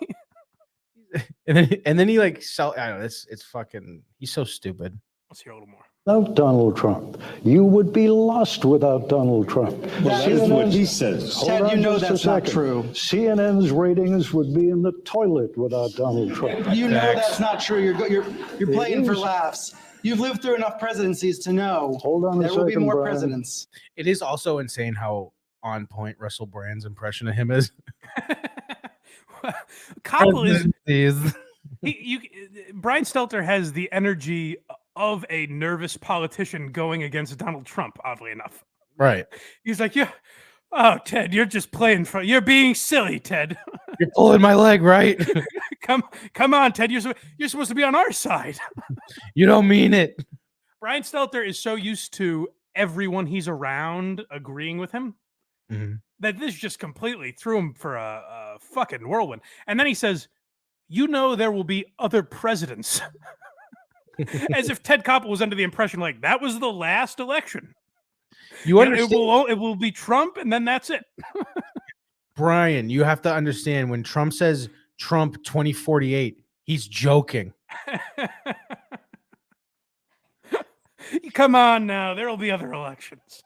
and then he like I don't know, it's fucking, he's so stupid. Let's hear a little more. Without Donald Trump, you would be lost without Donald Trump. That is what he says. Ted, you know that's not true. CNN's ratings would be in the toilet without Donald Trump. You know that's not true. You're playing for laughs. You've lived through enough presidencies to know there will be more Brian. presidents. It is also insane how on point Russell Brand's impression of him is. Koppel is Brian Stelter has the energy of a nervous politician going against Donald Trump, oddly enough. Right. He's like, yeah, oh, Ted, you're just playing for, you're being silly, Ted. You're pulling my leg, right? Come on, Ted, you're supposed to be on our side. You don't mean it. Brian Stelter is so used to everyone he's around agreeing with him that this just completely threw him for a fucking whirlwind. And then he says, you know, there will be other presidents. As if Ted Koppel was under the impression like that was the last election. You understand? It will be Trump, and then that's it. Brian, you have to understand when Trump says Trump 2048, he's joking. Come on now, there will be other elections.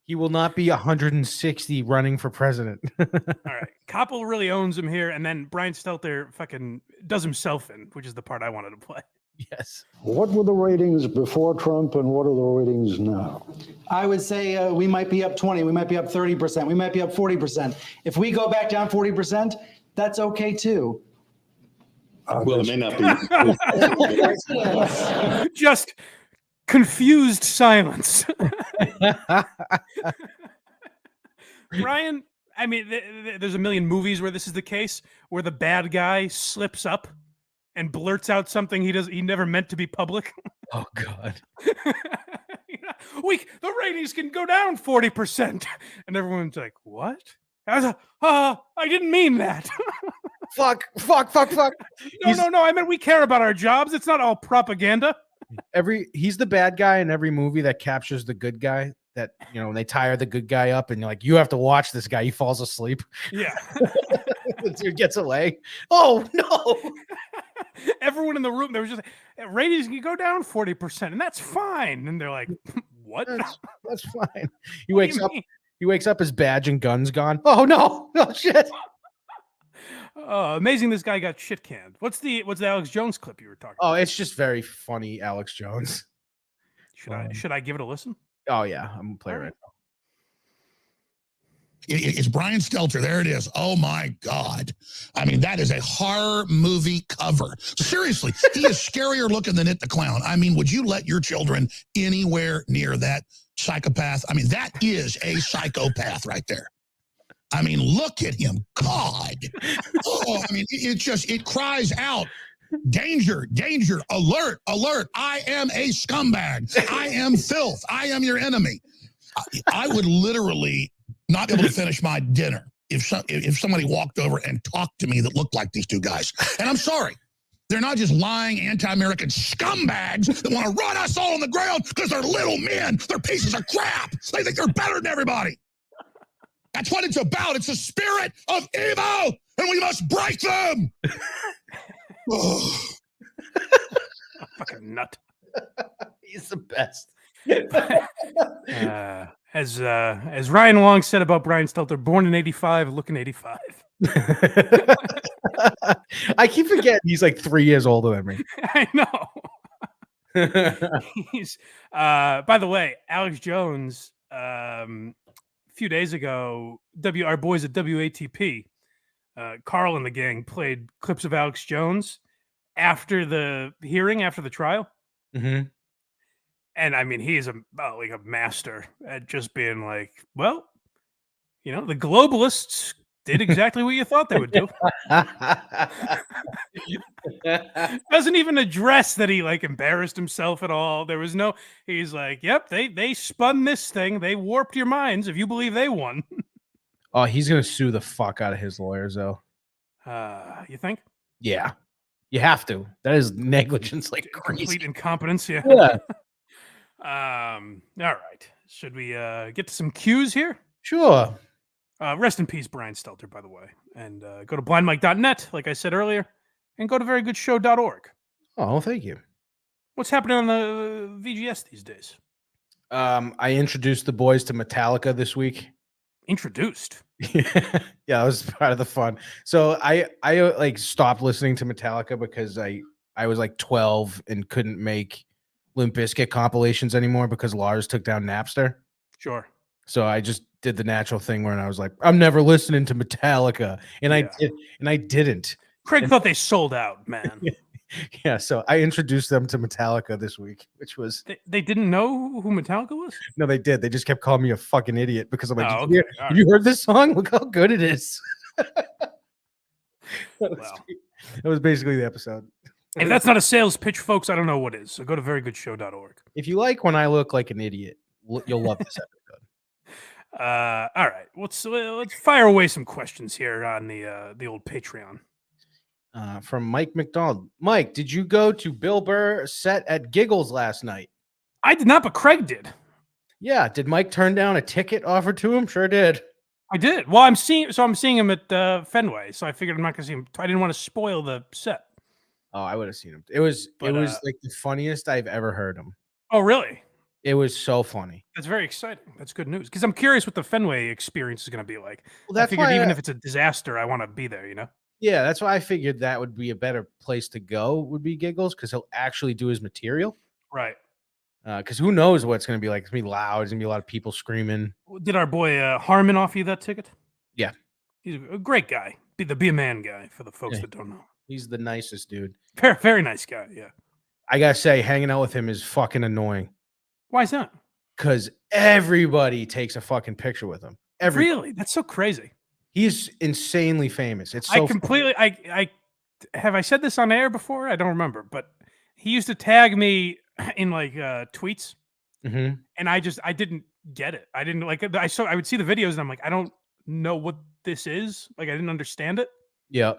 He will not be 160 running for president. All right. Koppel really owns him here, and then Brian Stelter fucking does himself in, which is the part I wanted to play. Yes. What were the ratings before Trump and what are the ratings now? I would say we might be up 20, we might be up 30%, we might be up 40%. If we go back down 40%, that's okay too. Well, it may not be. Just confused silence. Ryan, I mean, there's a million movies where this is the case, where the bad guy slips up and blurts out something he never meant to be public. Oh God. The ratings can go down 40%. And everyone's like, what? I didn't mean that. Fuck. No. I meant we care about our jobs. It's not all propaganda. He's the bad guy in every movie that captures the good guy. That, you know, when they tire the good guy up and you're like, you have to watch this guy. He falls asleep. Yeah. The dude gets away. Oh no. Everyone in the room, there was just ratings can go down 40%, and that's fine. And they're like, what? That's fine. He wakes up. He wakes up, his badge and gun's gone. Oh no. Oh shit. Amazing this guy got shit canned. What's the Alex Jones clip you were talking about? Oh, it's just very funny, Alex Jones. Should I give it a listen? Oh yeah, I'm gonna play it right now. It's Brian Stelter. There it is. Oh my God. I mean, that is a horror movie cover. Seriously, he is scarier looking than It the Clown. I mean, would you let your children anywhere near that psychopath? I mean, that is a psychopath right there. I mean, look at him. God. Oh, I mean, it cries out, danger, danger, alert, alert. I am a scumbag. I am filth. I am your enemy. I would literally not be able to finish my dinner if somebody walked over and talked to me that looked like these two guys. And I'm sorry. They're not just lying anti-American scumbags that want to run us all on the ground because they're little men. They're pieces of crap. They think they're better than everybody. That's what it's about. It's a spirit of evil, and we must break them. Fucking nut. He's the best. As Ryan Long said about Brian Stelter, born in 85, looking 85. I keep forgetting he's like 3 years older than me. I know. He's by the way, Alex Jones, a few days ago, our boys at WATP, Carl and the gang played clips of Alex Jones after the hearing, after the trial. Mm-hmm. And I mean, he is a master at just being like, well, you know, the globalists did exactly what you thought they would do. Doesn't even address that he like embarrassed himself at all. There was no, he's like, yep, they spun this thing. They warped your minds if you believe they won. Oh, he's going to sue the fuck out of his lawyers, though. You think? Yeah. You have to. That is negligence like crazy. Complete incompetence, yeah. Yeah. All right. Should we get to some cues here? Sure. Rest in peace, Brian Stelter, by the way. And go to blindmike.net, like I said earlier, and go to verygoodshow.org. Oh, thank you. What's happening on the VGS these days? I introduced the boys to Metallica this week. Introduced? Yeah, that was part of the fun. So I like stopped listening to Metallica because I was like 12 and couldn't make Limp Bizkit compilations anymore because Lars took down Napster. Sure. So I just did the natural thing where I was like, I'm never listening to Metallica, and I didn't. Craig thought they sold out, man. Yeah, so I introduced them to Metallica this week, which was they didn't know who Metallica was. No, they did. They just kept calling me a fucking idiot because I'm like, Oh, "Did okay. you heard this song? Look how good it is." That was basically the episode. If that's not a sales pitch, folks, I don't know what is. So go to verygoodshow.org. If you like when I look like an idiot, you'll love this episode. All right, let's fire away some questions here on the old Patreon. From Mike McDonald. Mike, did you go to Bill Burr set at Giggles last night? I did not, but Craig did. Yeah, did Mike turn down a ticket offered to him? Sure did. I did. Well, I'm seeing him at Fenway, so I figured I'm not going to see him. I didn't want to spoil the set. Oh, I would have seen him. It was like the funniest I've ever heard him. Oh, really? It was so funny. That's very exciting. That's good news because I'm curious what the Fenway experience is going to be like. Well, that's I figured why even if it's a disaster, I want to be there. Yeah, that's why I figured that would be a better place to go. Would be Giggles because he'll actually do his material. Right. Because who knows what it's going to be like? It's going to be loud. There's going to be a lot of people screaming. Did our boy Harmon offer you that ticket? Yeah. He's a great guy. Be a man guy for the folks that don't know. He's the nicest dude. Very, very nice guy. Yeah. I got to say, hanging out with him is fucking annoying. Why is that? Because everybody takes a fucking picture with him. Really? That's so crazy. He's insanely famous. It's so completely. I have I said this on air before? I don't remember, but he used to tag me in like tweets, and I didn't get it. I didn't like. I would see the videos and I'm like, I don't know what this is. Like I didn't understand it. Yeah.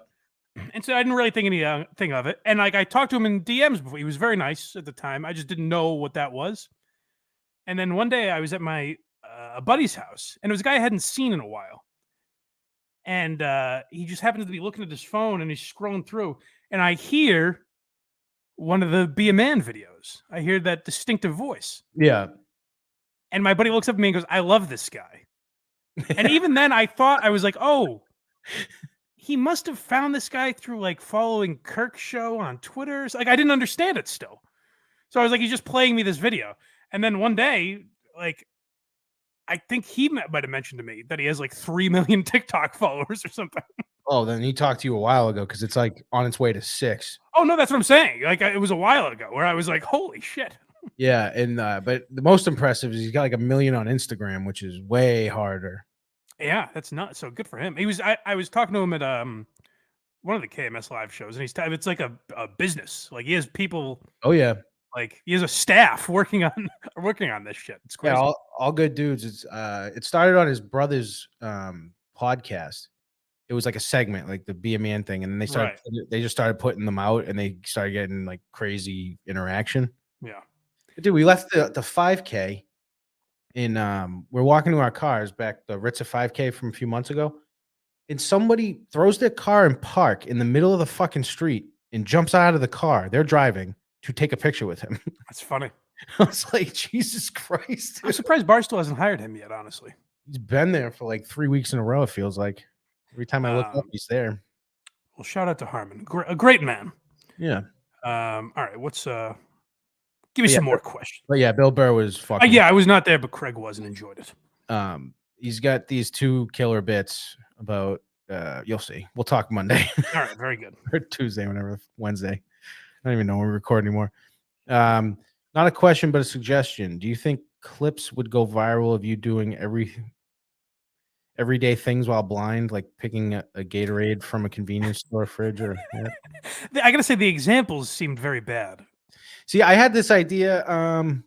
And so I didn't really think anything of it. And like I talked to him in DMs before. He was very nice at the time. I just didn't know what that was. And then one day I was at my a buddy's house, and it was a guy I hadn't seen in a while. And he just happened to be looking at his phone, and he's scrolling through, and I hear one of the Be a Man videos. I hear that distinctive voice. Yeah. And my buddy looks up at me and goes, I love this guy. And even then I thought, I was like, oh, he must have found this guy through like following Kirk's show on Twitter. Like I didn't understand it still. So I was like, he's just playing me this video. And then one day, like, I think he might have mentioned to me that he has like 3 million TikTok followers or something. Oh, then he talked to you a while ago because it's like on its way to 6. Oh, no, that's what I'm saying. Like, it was a while ago where I was like, holy shit. Yeah. And, but the most impressive is he's got like 1 million on Instagram, which is way harder. Yeah, that's nuts. So good for him. I was talking to him at one of the KMS live shows, and it's like a business. Like he has people. Oh, yeah. Like he has a staff working on this shit. It's crazy. Yeah, all good dudes. It's it started on his brother's podcast. It was like a segment, like the Be a Man thing, and then they just started putting them out, and they started getting like crazy interaction. Yeah, but dude, we left the 5K in we're walking to our cars back the Ritza 5K from a few months ago, and somebody throws their car in park in the middle of the fucking street and jumps out of the car. They're driving to take a picture with him. That's funny. I was like, Jesus Christ. I'm surprised Barstool hasn't hired him yet, honestly. He's been there for like 3 weeks in a row, it feels like. Every time I look up, he's there. Well, shout out to Harmon. A great man. Yeah. All right, what's give me some more questions. But yeah, Bill Burr was fucking yeah, I was not there, but Craig was and enjoyed it. He's got these 2 killer bits about you'll see. We'll talk Monday. All right, very good. Or Tuesday, whenever, Wednesday. I don't even know when we record anymore. Not a question, but a suggestion. Do you think clips would go viral of you doing everyday things while blind, like picking a Gatorade from a convenience store fridge? Or I gotta say the examples seemed very bad. See, I had this idea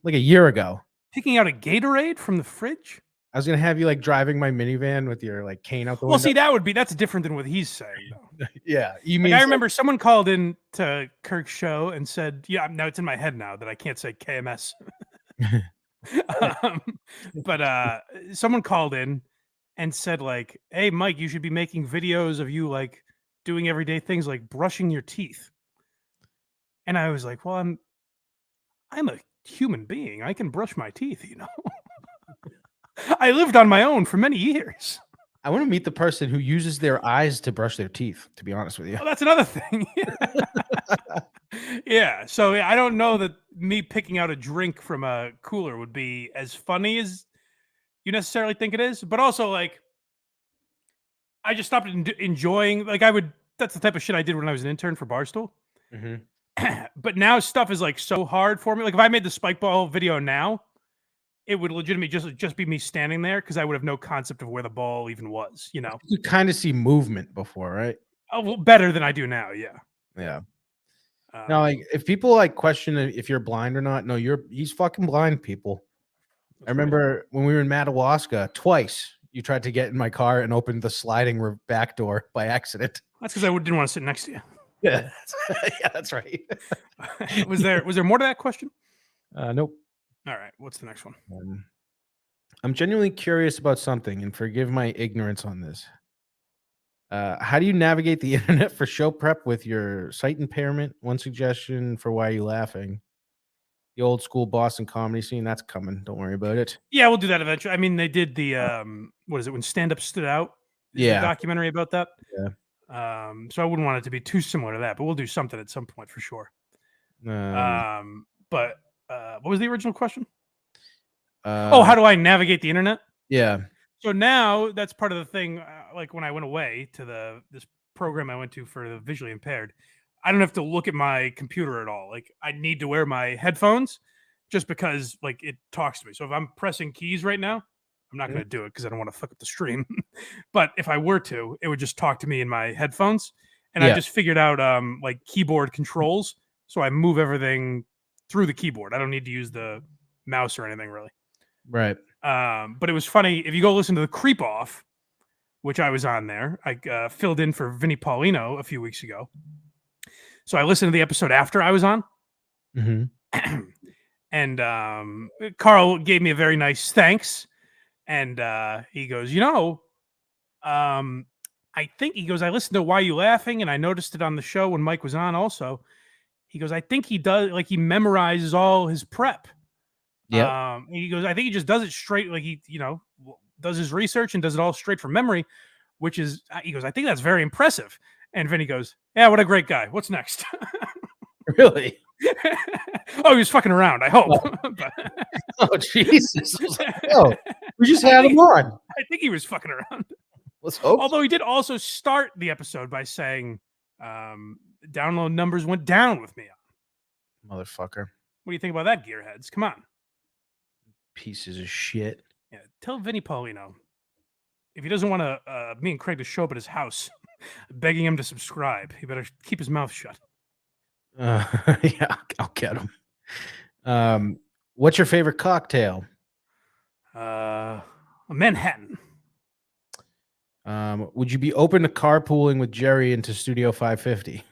like a year ago. Picking out a Gatorade from the fridge? I was gonna have you like driving my minivan with your like cane out the window. Well, see, that's different than what he's saying, though. Yeah, you like, mean I remember someone called in to Kirk's show and said, "Yeah, now it's in my head now that I can't say KMS." But someone called in and said, like, "Hey, Mike, you should be making videos of you like doing everyday things like brushing your teeth." And I was like, "Well, I'm a human being. I can brush my teeth, you know." I lived on my own for many years. I want to meet the person who uses their eyes to brush their teeth, to be honest with you. Oh, that's another thing. Yeah. So I don't know that me picking out a drink from a cooler would be as funny as you necessarily think it is, but also like I just stopped enjoying. Like I would. That's the type of shit I did when I was an intern for Barstool. Mhm. But now stuff is like so hard for me. Like if I made the spike ball video now, it would legitimately just be me standing there because I would have no concept of where the ball even was. You know, You kind of see movement before, right? oh, well, better than I do now. Yeah. Yeah. Now, like if people like question if you're blind or not, no, he's fucking blind, people. I remember when we were in Madawaska, twice you tried to get in my car and opened the sliding back door by accident. That's because I didn't want to sit next to you. Yeah, yeah, that's right. was there more to that question? Nope. All right, what's the next one? I'm genuinely curious about something, and forgive my ignorance on this. How do you navigate the internet for show prep with your sight impairment? One suggestion for Why Are You Laughing? The old school Boston comedy scene, that's coming. Don't worry about it. Yeah, we'll do that eventually. I mean, they did the what is it when stand up stood out? Yeah, documentary about that. Yeah. So I wouldn't want it to be too similar to that, but we'll do something at some point for sure. But what was the original question? How do I navigate the internet? Yeah. So now that's part of the thing. Like when I went away to this program I went to for the visually impaired, I don't have to look at my computer at all. Like I need to wear my headphones just because like it talks to me. So if I'm pressing keys right now, I'm not going to do it because I don't want to fuck up the stream. But if I were to, it would just talk to me in my headphones. And I just figured out like keyboard controls. So I move everything through the keyboard. I don't need to use the mouse or anything really. Right. But it was funny. If you go listen to the Creep Off, which I was on there, I filled in for Vinnie Paulino a few weeks ago. So I listened to the episode after I was on. Mm-hmm. And Carl gave me a very nice thanks. And he goes, I think he goes, I listened to Why You Laughing, and I noticed it on the show when Mike was on also. He goes, I think he does, like he memorizes all his prep. Yeah. He goes, I think he just does it straight, like he, does his research and does it all straight from memory, which is, he goes, I think that's very impressive. And Vinny goes, yeah, what a great guy. What's next? Really? Oh, he was fucking around, I hope. Oh, Jesus. We just had him on. I think he was fucking around. Let's hope. Although he did also start the episode by saying download numbers went down with me. Motherfucker. What do you think about that, gearheads? Come on. Pieces of shit. Yeah, tell Vinny Paulino if he doesn't want me and Craig to show up at his house begging him to subscribe, he better keep his mouth shut. Yeah, I'll get him. What's your favorite cocktail? A Manhattan. Would you be open to carpooling with Jerry into Studio 550?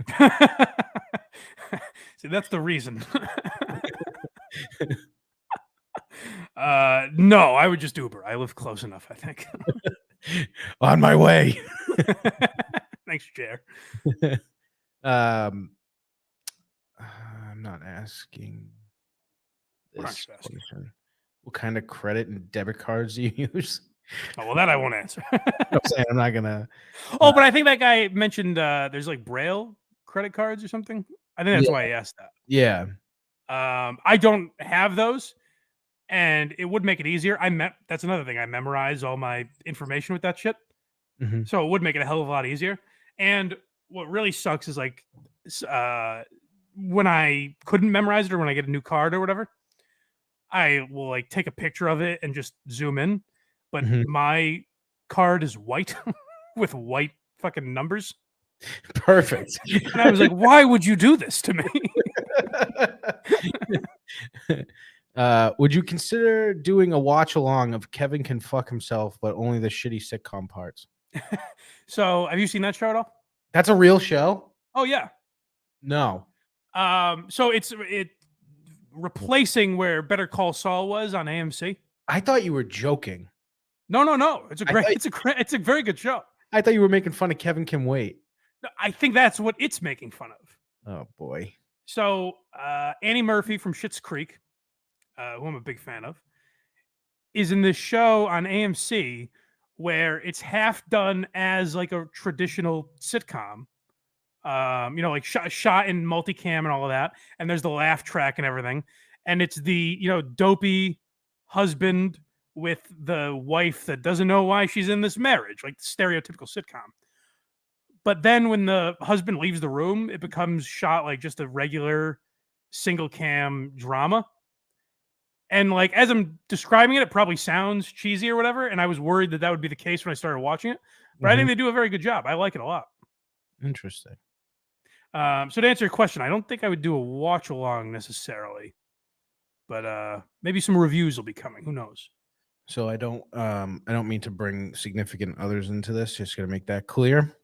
See, that's the reason. No, I would just Uber. I live close enough, I think. On my way. Thanks, Jer. I'm not asking this question. What kind of credit and debit cards do you use? Oh, well, that I won't answer. I'm saying I'm not gonna. Oh, but I think that guy mentioned there's like Braille credit cards or something. I think that's why he asked that. Yeah. I don't have those, and it would make it easier. That's another thing. I memorize all my information with that shit, so it would make it a hell of a lot easier. And what really sucks is like when I couldn't memorize it or when I get a new card or whatever, I will like take a picture of it and just zoom in. But my card is white with white fucking numbers. Perfect. And I was like, why would you do this to me? Would you consider doing a watch along of Kevin Can Fuck Himself, but only the shitty sitcom parts? So have you seen that show at all? That's a real show? Oh, yeah. No. So it's replacing where Better Call Saul was on AMC. I thought you were joking. No. It's a very good show. I thought you were making fun of Kevin Can Wait. No, I think that's what it's making fun of. Oh boy. So Annie Murphy from Schitt's Creek, who I'm a big fan of, is in this show on AMC where it's half done as like a traditional sitcom. Like shot in multicam and all of that. And there's the laugh track and everything. And it's the, dopey husband with the wife that doesn't know why she's in this marriage, like the stereotypical sitcom. But then when the husband leaves the room, it becomes shot like just a regular single cam drama. And like as I'm describing it, it probably sounds cheesy or whatever. And I was worried that that would be the case when I started watching it. But I think they do a very good job. I like it a lot. Interesting. So to answer your question, I don't think I would do a watch along necessarily, but maybe some reviews will be coming. Who knows? So I don't mean to bring significant others into this. Just gonna make that clear.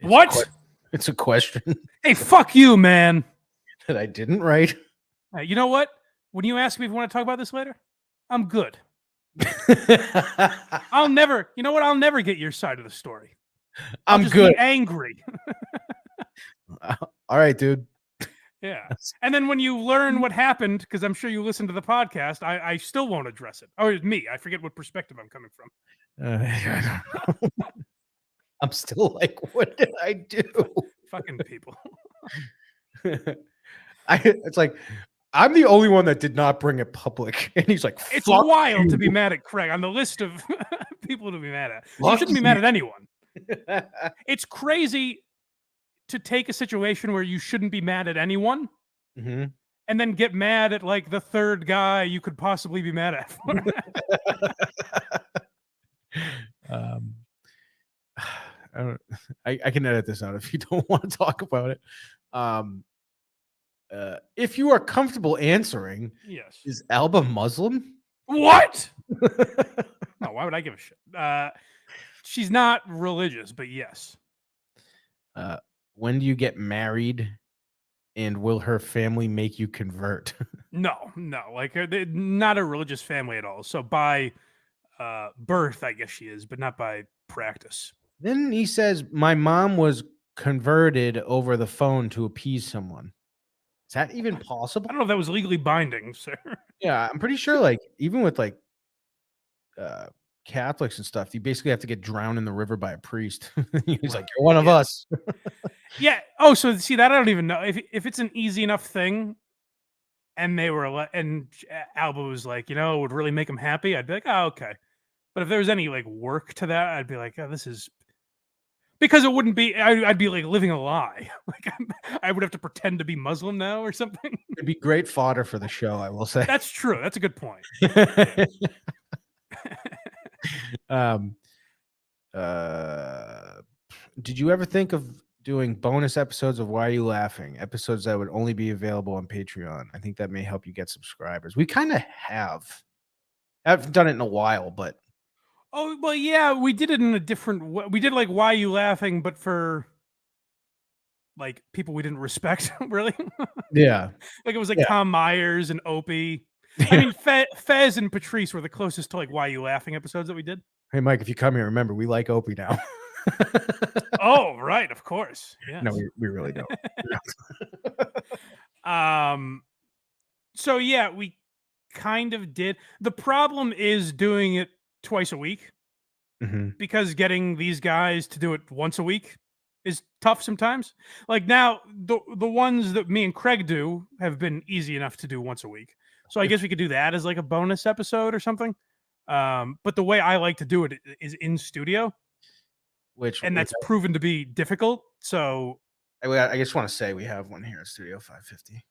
What? It's a question Hey, fuck you, man. that I didn't write. You know what? When you ask me if you want to talk about this later, I'm good. I'll never, you know what? I'll never get your side of the story. I'll I'm just good. be angry. All right, dude. Yeah. And then when you learn what happened, because I'm sure you listened to the podcast, I still won't address it. Oh, it's me. I forget what perspective I'm coming from. I don't know. I'm still like, what did I do? Fucking people. It's like, I'm the only one that did not bring it public. And he's like, It's fuck wild you. to be mad at Craig on the list of people to be mad at. You Fuck shouldn't be mad you. at anyone. It's crazy to take a situation where you shouldn't be mad at anyone Mhm. and then get mad at like the third guy you could possibly be mad at. I can edit this out if you don't want to talk about it. If you are comfortable answering, Yes. is Alba Muslim? What? No, why would I give a shit? She's not religious, but yes. When do you get married? And will her family make you convert? No, like they're not a religious family at all. So by birth, I guess she is, but not by practice. Then he says, my mom was converted over the phone to appease someone. Is that even possible? I don't know if that was legally binding, sir. Yeah, I'm pretty sure like even with like Catholics and stuff, you basically have to get drowned in the river by a priest. He's like, you're one of us. Yeah. Oh, so see that I don't even know if it's an easy enough thing, and they were and Alba was like, it would really make him happy. I'd be like, oh, okay. But if there was any like work to that, I'd be like, oh, this is because it wouldn't be. I'd be like living a lie. Like I would have to pretend to be Muslim now or something. It'd be great fodder for the show, I will say. That's true. That's a good point. Did you ever think of doing bonus episodes of Why Are You Laughing? Episodes that would only be available on Patreon. I think that may help you get subscribers. We kind of have. I haven't done it in a while, but Oh, well, yeah, we did it in a different way. We did like Why Are You Laughing, but for like people we didn't respect, really. yeah. Like it was like Tom Myers and Opie. I mean, Fez and Patrice were the closest to like Why Are You Laughing episodes that we did. Hey, Mike, if you come here, remember, we like Opie now. Oh, right, of course. Yes. No, we really don't. So yeah, we kind of did. The problem is doing it twice a week because getting these guys to do it once a week is tough sometimes. Like now, the ones that me and Craig do have been easy enough to do once a week. So I guess we could do that as like a bonus episode or something. But the way I like to do it is in studio, and that's proven to be difficult. So I just want to say we have one here at Studio 550.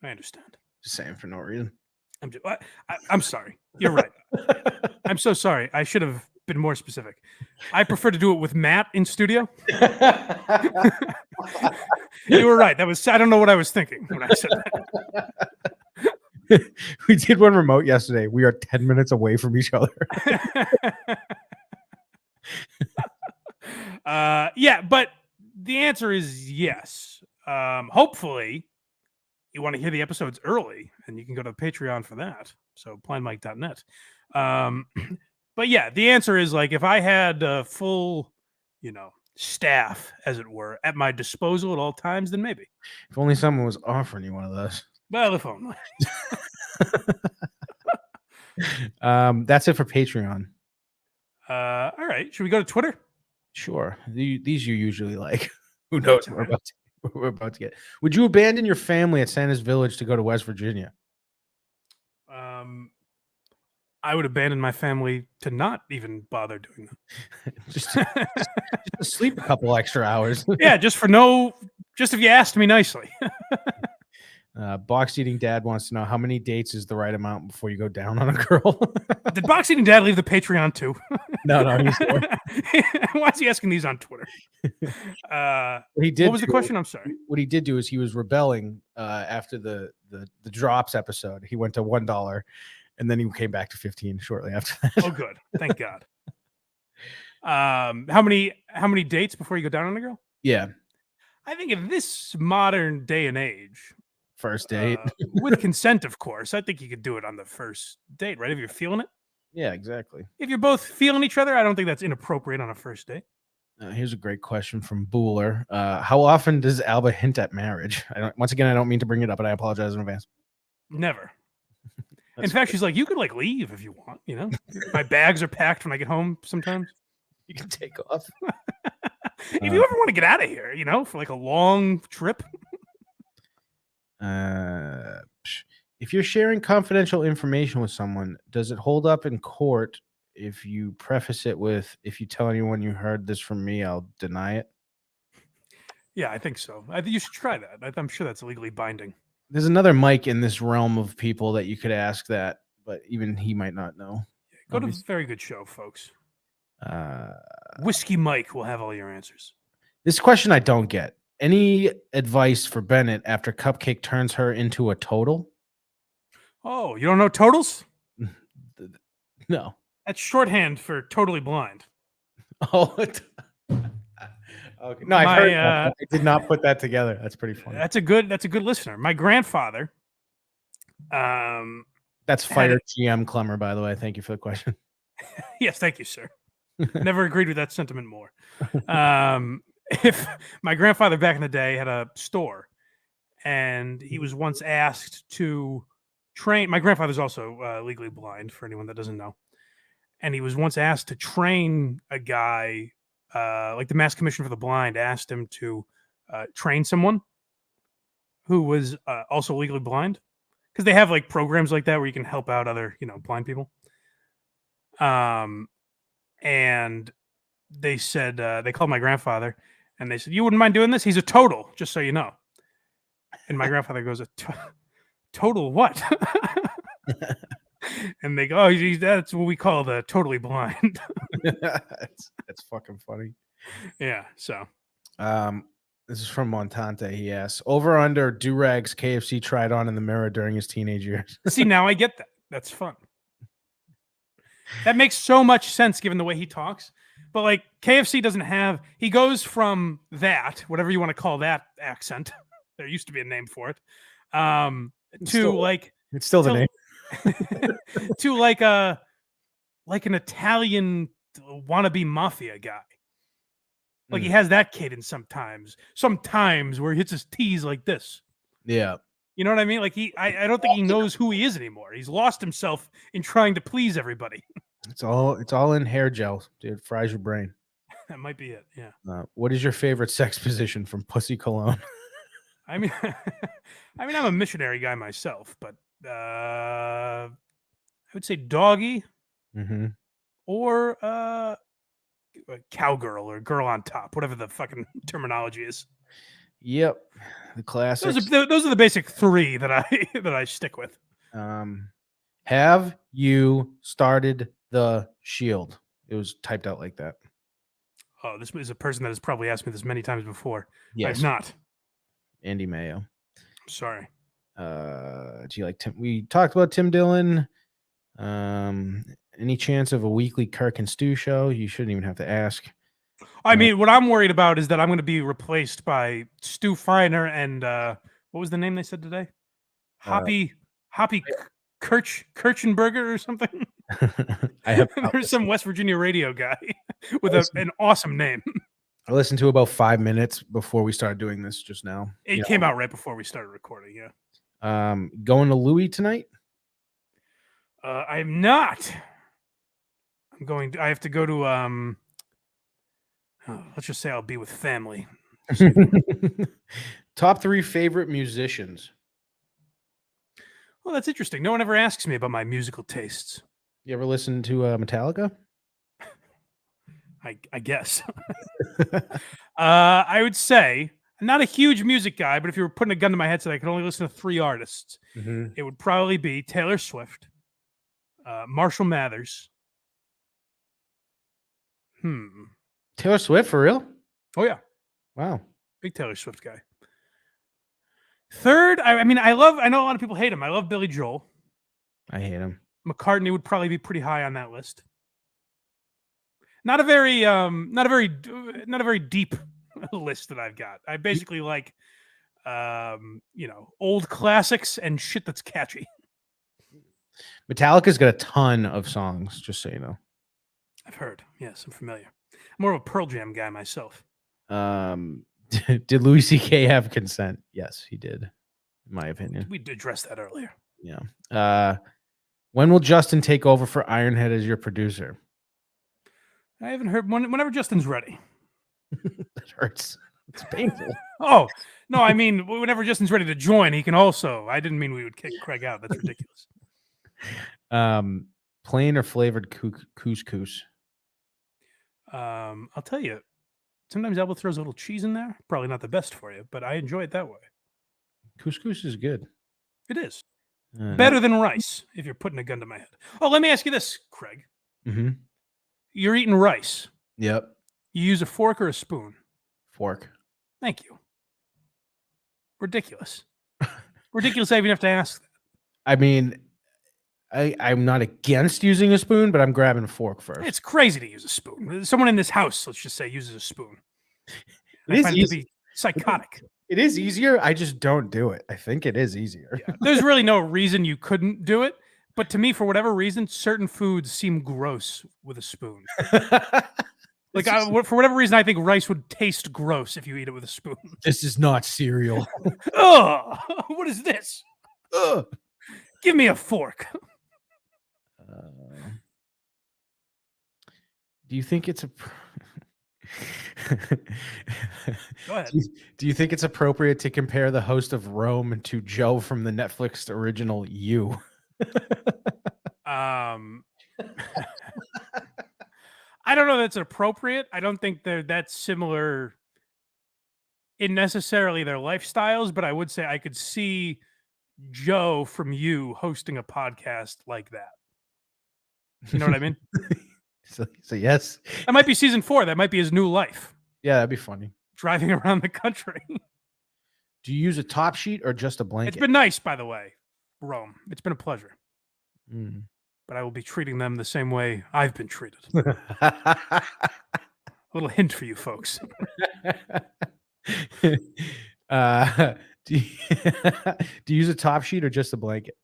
I understand. Just saying for no reason. I'm sorry. You're right. I'm so sorry. I should have been more specific. I prefer to do it with Matt in studio. You were right. I don't know what I was thinking when I said that. We did one remote yesterday. We are 10 minutes away from each other. Yeah, but the answer is yes. Hopefully you want to hear the episodes early, and you can go to Patreon for that. So blindmike.net. But yeah, the answer is like if I had a full, staff, as it were, at my disposal at all times, then maybe. If only someone was offering you one of those. Well, if only. That's it for Patreon. All right. Should we go to Twitter? Sure. These you usually like. Who knows what we're about to get. Would you abandon your family at Santa's Village to go to West Virginia? I would abandon my family to not even bother doing that. just sleep a couple extra hours. Yeah, just if you asked me nicely. Box eating dad wants to know how many dates is the right amount before you go down on a girl. Did Box Eating Dad leave the Patreon too? No, he's there. Why is he asking these on Twitter? He did. What was the question? I'm sorry. What he did do is he was rebelling after the drops episode. He went to $1, and then he came back to 15 shortly after that. Oh, good. Thank God. How many dates before you go down on a girl? Yeah, I think in this modern day and age, first date with consent, of course. I think you could do it on the first date, right? If you're feeling it. Yeah, exactly. If you're both feeling each other, I don't think that's inappropriate on a first date. Here's a great question from Booler. How often does Alba hint at marriage? Once again, I don't mean to bring it up, but I apologize in advance. Never. In fact, she's like, you could like leave if you want, you know? My bags are packed when I get home sometimes. You can take off. If you ever want to get out of here, you know, for like a long trip. If you're sharing confidential information with someone, does it hold up in court if you preface it with, if you tell anyone you heard this from me, I'll deny it? Yeah, I think so. I think you should try that. I'm sure that's legally binding. There's another Mike in this realm of people that you could ask that, but even he might not know. Go to a very good show, folks. Whiskey Mike will have all your answers. This question I don't get. Any advice for Bennett after Cupcake turns her into a total? Oh, you don't know totals? No. That's shorthand for totally blind. Oh, okay. No, I've heard that. I did not put that together. That's pretty funny. That's a good listener. My grandfather. That's Fire GM Clemmer, by the way. Thank you for the question. Yes, thank you, sir. Never agreed with that sentiment more. If my grandfather back in the day had a store, and he was once asked to train. My grandfather's also legally blind, for anyone that doesn't know, and he was once asked to train a guy. Like the Mass Commission for the Blind asked him to train someone who was also legally blind, because they have like programs like that where you can help out other, blind people. And they said, they called my grandfather and they said, "You wouldn't mind doing this? He's a total, just so you know." And my grandfather goes, "Total what?" And they go, "Oh, that's what we call the totally blind." That's fucking funny. Yeah. So, this is from Montante. He asks, over or under do-rags KFC tried on in the mirror during his teenage years? See, now I get that. That's fun. That makes so much sense given the way he talks. But like KFC doesn't have, he goes from that, whatever you want to call that accent. There used to be a name for it. It's still the name. To like an Italian wannabe mafia guy. Like he has that cadence sometimes where he hits his T's like this. Yeah. You know what I mean? Like I don't think he knows who he is anymore. He's lost himself in trying to please everybody. It's all in hair gel, dude. Fries your brain. That might be it. Yeah. What is your favorite sex position from Pussy Cologne? I mean, I'm a missionary guy myself, but I would say doggy, or a cowgirl or girl on top, whatever the fucking terminology is. Yep, the classics. Those are the basic three that I stick with. Have you started the Shield? It was typed out like that. Oh, this is a person that has probably asked me this many times before. Yes. I've not. Andy Mayo. Sorry. Do you like Tim? We talked about Tim Dillon. Any chance of a weekly Kirk and Stu show? You shouldn't even have to ask. I mean, what I'm worried about is that I'm going to be replaced by Stu Feiner and what was the name they said today? Hoppy Kirchenberger or something. There's some West Virginia radio guy with an awesome name. I listened to about 5 minutes before we started doing this just now. It came out right before we started recording. Yeah. Going to Louis tonight? I'm not. I have to go to let's just say I'll be with family. Top 3 favorite musicians. Well, that's interesting. No one ever asks me about my musical tastes. You ever listen to Metallica? I guess. I would say I'm not a huge music guy, but if you were putting a gun to my head, so I could only listen to 3 artists, it would probably be Taylor Swift, Marshall Mathers. Taylor Swift for real? Oh yeah, wow, big Taylor Swift guy. Third, I mean, I know a lot of people hate him. I love Billy Joel. I hate him. McCartney would probably be pretty high on that list. Not a very deep list that I've got. I basically like, old classics and shit that's catchy. Metallica's got a ton of songs, just so you know. I've heard. Yes, I'm familiar. I'm more of a Pearl Jam guy myself. Did Louis C.K. have consent? Yes, he did, in my opinion. We addressed that earlier. Yeah. When will Justin take over for Ironhead as your producer? I haven't heard. Whenever Justin's ready. That hurts. It's painful. Oh, no, I mean, whenever Justin's ready to join, he can also. I didn't mean we would kick Craig out. That's ridiculous. Plain or flavored couscous? I'll tell you, sometimes Elbow throws a little cheese in there. Probably not the best for you, but I enjoy it that way. Couscous is good. It is. Better than rice, if you're putting a gun to my head. Oh, let me ask you this, Craig. Mm-hmm. You're eating rice. Yep. You use a fork or a spoon? Fork. Thank you. Ridiculous. Ridiculous I even have to ask that. I mean, I'm not against using a spoon, but I'm grabbing a fork first. It's crazy to use a spoon. Someone in this house, let's just say, uses a spoon. It I is find it to be psychotic. It is easier. I just don't do it. I think it is easier. Yeah. There's really no reason you couldn't do it. But to me, for whatever reason, certain foods seem gross with a spoon. Like, for whatever reason, I think rice would taste gross if you eat it with a spoon. This is not cereal. Ugh! What is this? Ugh. Give me a fork. Do you think it's a... Go ahead. Do you think it's appropriate to compare the host of Rome to Joe from the Netflix original You? I don't know that's appropriate. I don't think they're that similar in necessarily their lifestyles, but I would say I could see Joe from You hosting a podcast like that. You know what I mean? So yes. That might be season 4. That might be his new life. Yeah, that'd be funny. Driving around the country. Do you use a top sheet or just a blanket? It's been nice, by the way, Rome. It's been a pleasure. Mm. But I will be treating them the same way I've been treated. A little hint for you folks. Do you use a top sheet or just a blanket?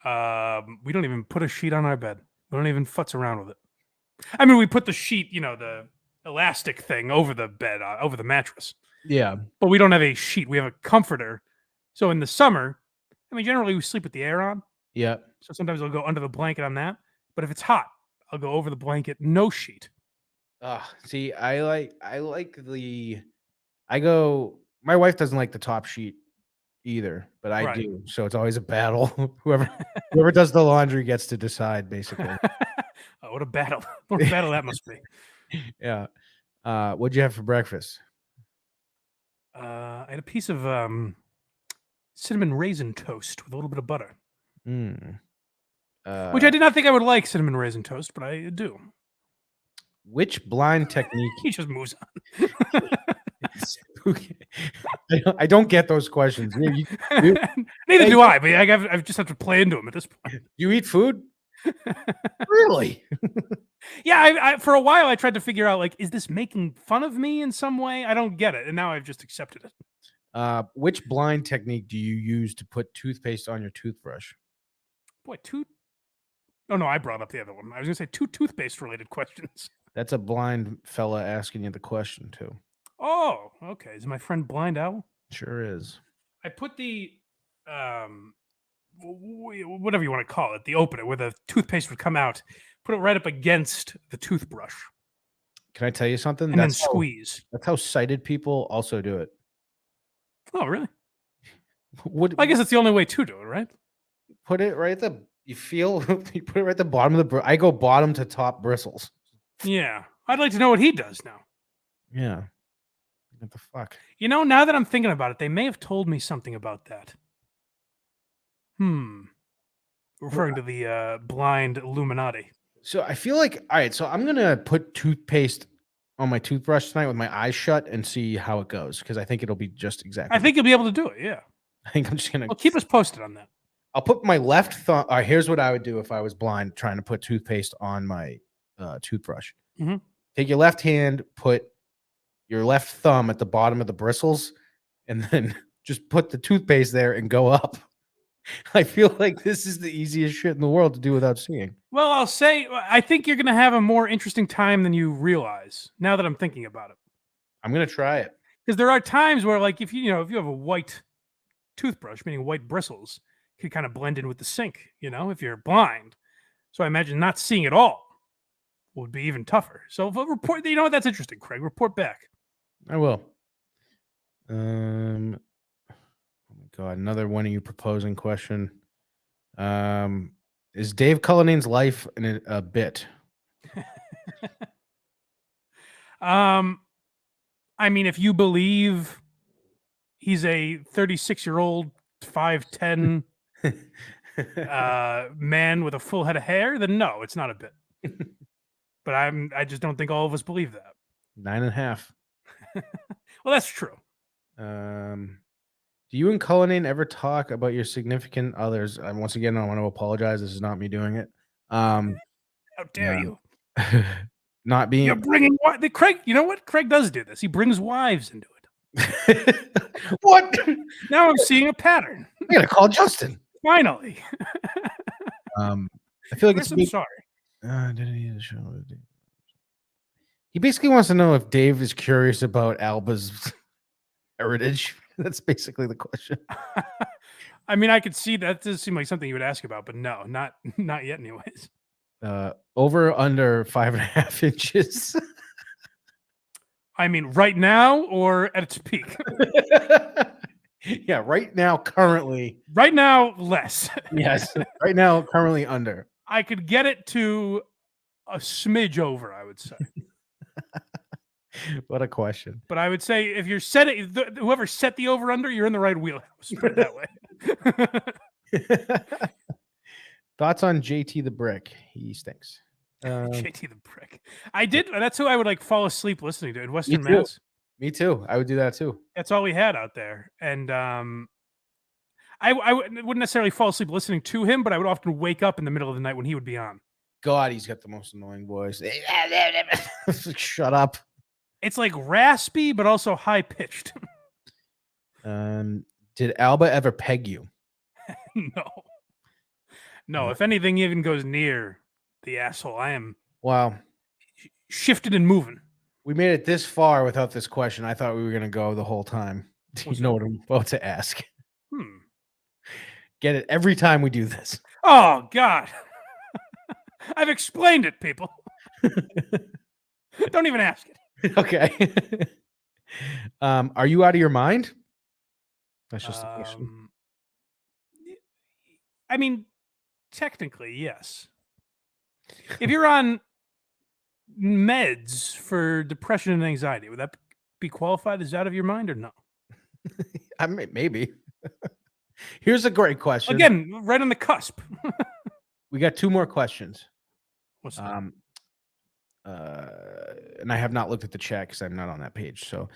We don't even put a sheet on our bed. We don't even futz around with it. I mean, we put the sheet, the elastic thing over the bed, over the mattress. Yeah. But we don't have a sheet. We have a comforter. So in the summer, I mean, generally we sleep with the air on. Yeah. So sometimes I'll go under the blanket on that. But if it's hot, I'll go over the blanket, no sheet. See, my wife doesn't like the top sheet either, but I do. So it's always a battle. Whoever does the laundry gets to decide, basically. Oh, what a battle. What a battle that must be. Yeah. What'd you have for breakfast? I had a piece of cinnamon raisin toast with a little bit of butter. Which I did not think I would like cinnamon raisin toast, but I do. Which blind technique? He just moves on. I don't get those questions. Neither do I, but I just have to play into them at this point. You eat food? Really? Yeah, I for a while I tried to figure out, like, is this making fun of me in some way? I don't get it, and now I've just accepted it. Which blind technique do you use to put toothpaste on your toothbrush? Boy, Oh, no, I brought up the other one. I was going to say 2 toothpaste-related questions. That's a blind fella asking you the question, too. Oh, okay. Is my friend Blind Owl? Sure is. I put the, whatever you want to call it, the opener where the toothpaste would come out, put it right up against the toothbrush. Can I tell you something? And then squeeze. That's how sighted people also do it. Oh, really? I guess it's the only way to do it, right? Put it right at the You feel you put it right at the bottom of the. I go bottom to top bristles. Yeah, I'd like to know what he does now. Yeah. What the fuck? You know, now that I'm thinking about it, they may have told me something about that. Referring to the blind Illuminati. So I feel like, all right, so I'm gonna put toothpaste on my toothbrush tonight with my eyes shut and see how it goes because I think it'll be just exactly. I think you'll be able to do it. Yeah. I think I'm just gonna. Well, keep us posted on that. I'll put my left thumb. All right, here's what I would do if I was blind trying to put toothpaste on my toothbrush. Mhm. Take your left hand, put your left thumb at the bottom of the bristles, and then just put the toothpaste there and go up. I feel like this is the easiest shit in the world to do without seeing. Well, I'll say I think you're going to have a more interesting time than you realize. Now that I'm thinking about it, I'm gonna try it because there are times where, like, if you have a white toothbrush, meaning white bristles, it can kind of blend in with the sink. If you're blind, so I imagine not seeing it all would be even tougher. So, if a report. You know what? That's interesting, Craig. Report back. I will. Oh my god, another one of you proposing question. Is Dave Cullinane's life in a bit? I mean, if you believe he's a 36-year-old, 5'10" man with a full head of hair, then no, it's not a bit. But I just don't think all of us believe that. 9.5. Well, that's true. Do you and Cullinane ever talk about your significant others? And once again, I want to apologize. This is not me doing it. How dare you? Not being. You're bringing Craig. You know what? Craig does do this. He brings wives into it. What? Now I'm seeing a pattern. I'm gonna call Justin. Finally. I feel like Chris, it's I'm me. sorry. Did he show? He basically wants to know if Dave is curious about Alba's heritage. That's basically the question. I mean, I could see that does seem like something you would ask about, but no, not yet, anyways. Over under 5.5 inches. I mean, right now or at its peak? Yeah, right now, currently. Right now, less. Yes, right now, currently under. I could get it to a smidge over, I would say. What a question. But I would say if you're whoever set the over under, you're in the right wheelhouse. Put it that way. Thoughts on JT the Brick? He stinks. JT the Brick. I did. That's who I would fall asleep listening to in Western Me too. Mass. Me too. I would do that too. That's all we had out there, and I wouldn't necessarily fall asleep listening to him, but I would often wake up in the middle of the night when he would be on. God, he's got the most annoying voice. Shut up. It's like raspy, but also high pitched. Did Alba ever peg you? No. If anything even goes near the asshole, I am shifted and moving. We made it this far without this question. I thought we were going to go the whole time. You know what I'm about to ask. Get it every time we do this. Oh, God. I've explained it, people. Don't even ask it. Okay. Are you out of your mind? That's just a question. I mean, technically, yes. If you're on meds for depression and anxiety, would that be qualified as out of your mind or no? I mean, maybe. Here's a great question. Again, right on the cusp. We got 2 more questions. What's that? And I have not looked at the chat because I'm not on that page. So,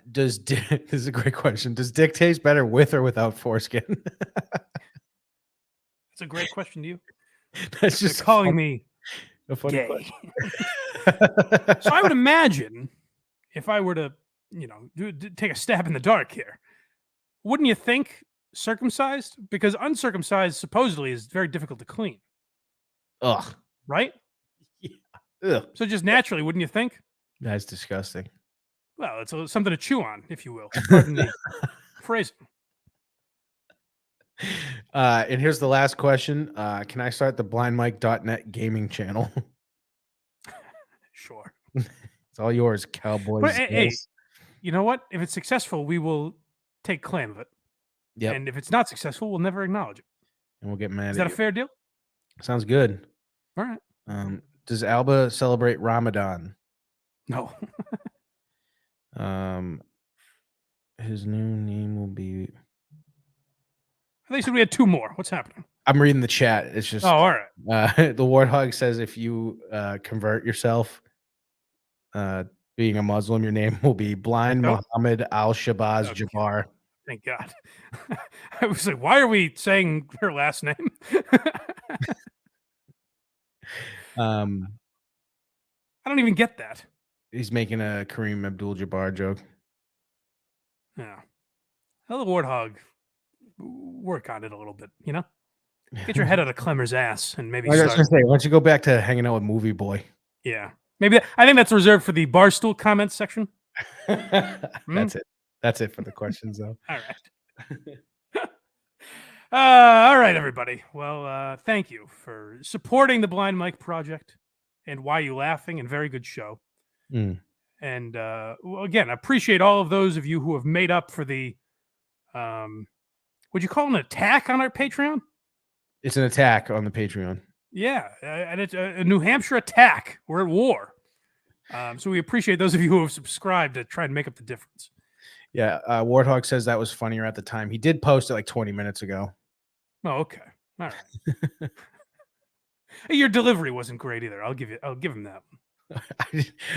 this is a great question. Does dick taste better with or without foreskin? It's a great question to you. That's just calling me a funny gay. question. So I would imagine if I were to, take a stab in the dark here, wouldn't you think circumcised? Because uncircumcised supposedly is very difficult to clean. Ugh. Right? Yeah. Ugh. So just naturally, wouldn't you think? That's disgusting. Well, it's something to chew on, if you will. Pardon the phrasing. And here's the last question. Can I start the blindmike.net gaming channel? Sure. It's all yours, cowboys. But, hey, you know what? If it's successful, we will take claim of it. Yep. And if it's not successful, we'll never acknowledge it. And we'll get mad Is at that a you. fair deal? Sounds good. All right. Does Alba celebrate Ramadan? No. His new name will be. They said we had 2 more. What's happening? I'm reading the chat. It's just. Oh, all right. The Warthog says if you convert yourself, being a Muslim, your name will be Blind Muhammad Al Shabazz Jabbar. Thank God. I was like, why are we saying her last name? I don't even get that. He's making a Kareem Abdul-Jabbar joke. Yeah. Tell the Warthog, work on it a little bit, you know? Get your head out of Clemmer's ass and maybe I was start. gonna say, why don't you go back to hanging out with Movie Boy? Yeah. Maybe I think that's reserved for the Barstool comments section. That's it. That's it for the questions, though. All right. All right, everybody. Well, thank you for supporting the Blind Mike Project and Why You Laughing, and very good show. And well, again, I appreciate all of those of you who have made up for the, would you call it an attack on our Patreon? It's an attack on the Patreon. Yeah, and it's a New Hampshire attack. We're at war. So we appreciate those of you who have subscribed to try and make up the difference. Yeah, Warthog says that was funnier at the time. He did post it like 20 minutes ago. Oh, okay. All right. Your delivery wasn't great either. I'll give him that one.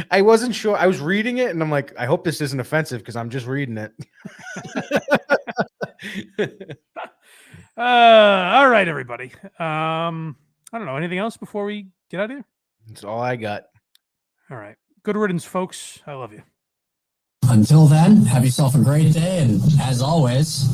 I wasn't sure. I was reading it and I'm like, I hope this isn't offensive because I'm just reading it. All right, everybody. I don't know. Anything else before we get out of here? That's all I got. All right. Good riddance, folks. I love you. Until then, have yourself a great day, and as always,